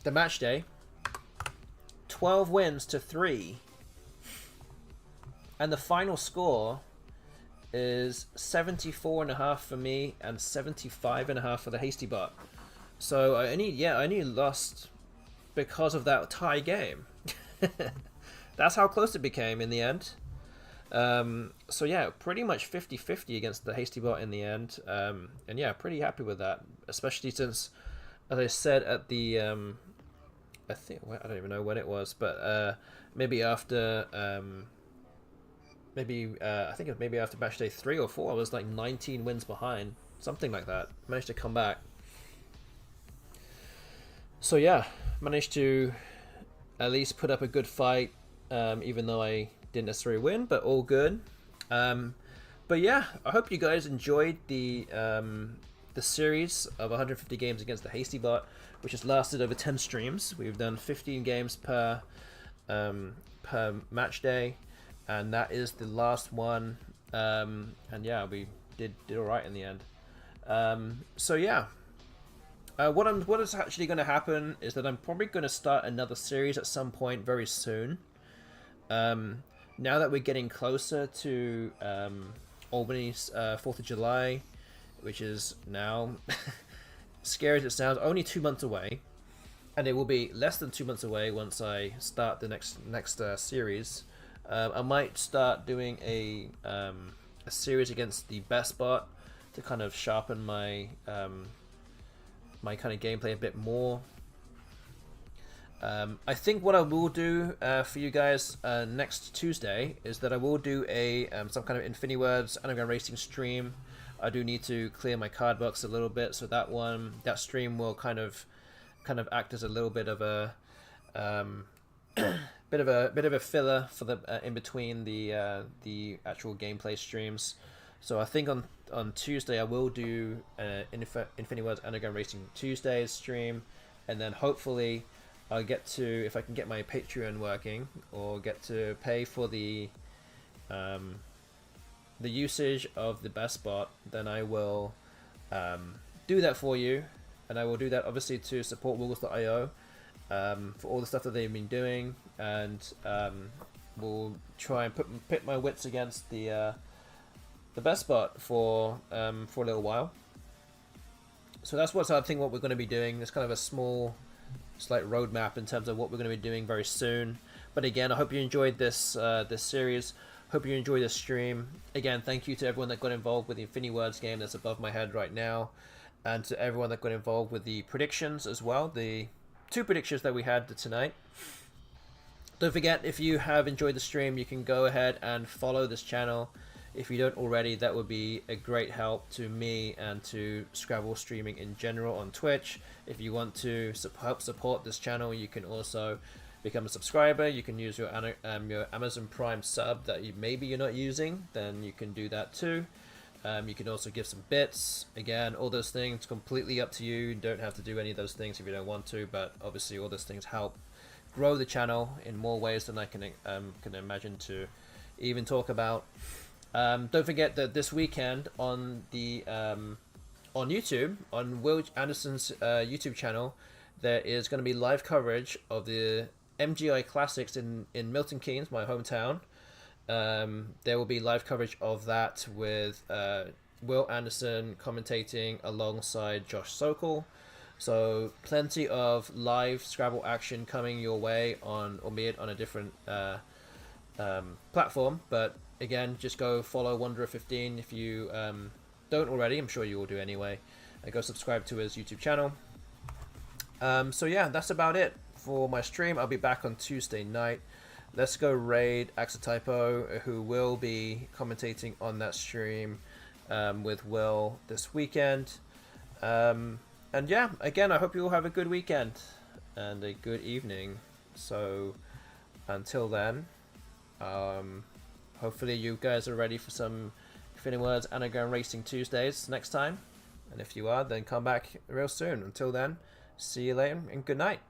match day. 12 wins to 3, and the final score is 74.5 for me and 75.5 for the HASTYBOT. So I only lost because of that tie game. That's how close it became in the end. So yeah, pretty much 50-50 against the HASTYBOT in the end. And yeah, pretty happy with that, especially since, as I said at the I don't even know when it was, but maybe after I think it was maybe after match day 3 or 4, I was like 19 wins behind, something like that. Managed to come back. So yeah, managed to at least put up a good fight, even though I didn't necessarily win, but all good. But yeah, I hope you guys enjoyed the series of 150 games against the HASTYBOT, which has lasted over 10 streams. We've done 15 games per match day, and that is the last one. And yeah, we did all right in the end. So yeah, what is actually going to happen is that I'm probably going to start another series at some point very soon. Now that we're getting closer to Albany's 4th of July, which is now, scary as it sounds, only 2 months away, and it will be less than 2 months away once I start the next series. I might start doing a series against the best bot to kind of sharpen my my kind of gameplay a bit more. I think what I will do for you guys next Tuesday is that I will do a some kind of InfiniWords Anagram Racing stream. I do need to clear my card box a little bit, so that stream will kind of act as a little bit of a bit of a filler for the in between the actual gameplay streams. So I think on Tuesday I will do InfiniWords Anagram Racing Tuesdays stream, and then hopefully I'll get to, if I can get my Patreon working, or get to pay for the usage of the BestBot, then I will do that for you, and I will do that obviously to support woogles.io for all the stuff that they've been doing, and we'll try and pit my wits against the BestBot for a little while. So that's what I think what we're going to be doing. It's kind of a slight roadmap in terms of what we're going to be doing very soon. But again, I hope you enjoyed this series. Hope you enjoyed this stream. Again, thank you to everyone that got involved with the InfiniWords game that's above my head right now, and to everyone that got involved with the predictions as well, the 2 predictions that we had tonight. Don't forget, if you have enjoyed the stream, you can go ahead and follow this channel. If you don't already, that would be a great help to me and to Scrabble streaming in general on Twitch. If you want to help support this channel, you can also become a subscriber. You can use your Amazon Prime sub that maybe you're not using, then you can do that too. You can also give some bits. Again, all those things completely up to you. You don't have to do any of those things if you don't want to, but obviously all those things help grow the channel in more ways than I can imagine to even talk about. Don't forget that this weekend on the on YouTube, on Will Anderson's YouTube channel, there is going to be live coverage of the MGI Classics in Milton Keynes, my hometown. There will be live coverage of that with Will Anderson commentating alongside Josh Sokol. So plenty of live Scrabble action coming your way, albeit on a different platform, but again, just go follow Wanderer15 if you don't already. I'm sure you will do anyway. And go subscribe to his YouTube channel. So yeah, that's about it for my stream. I'll be back on Tuesday night. Let's go raid HASTYBOT, who will be commentating on that stream with Will this weekend. And yeah, again, I hope you all have a good weekend and a good evening. So until then, hopefully you guys are ready for some InfiniWords Anagram Racing Tuesdays next time. And if you are, then come back real soon. Until then, see you later and good night.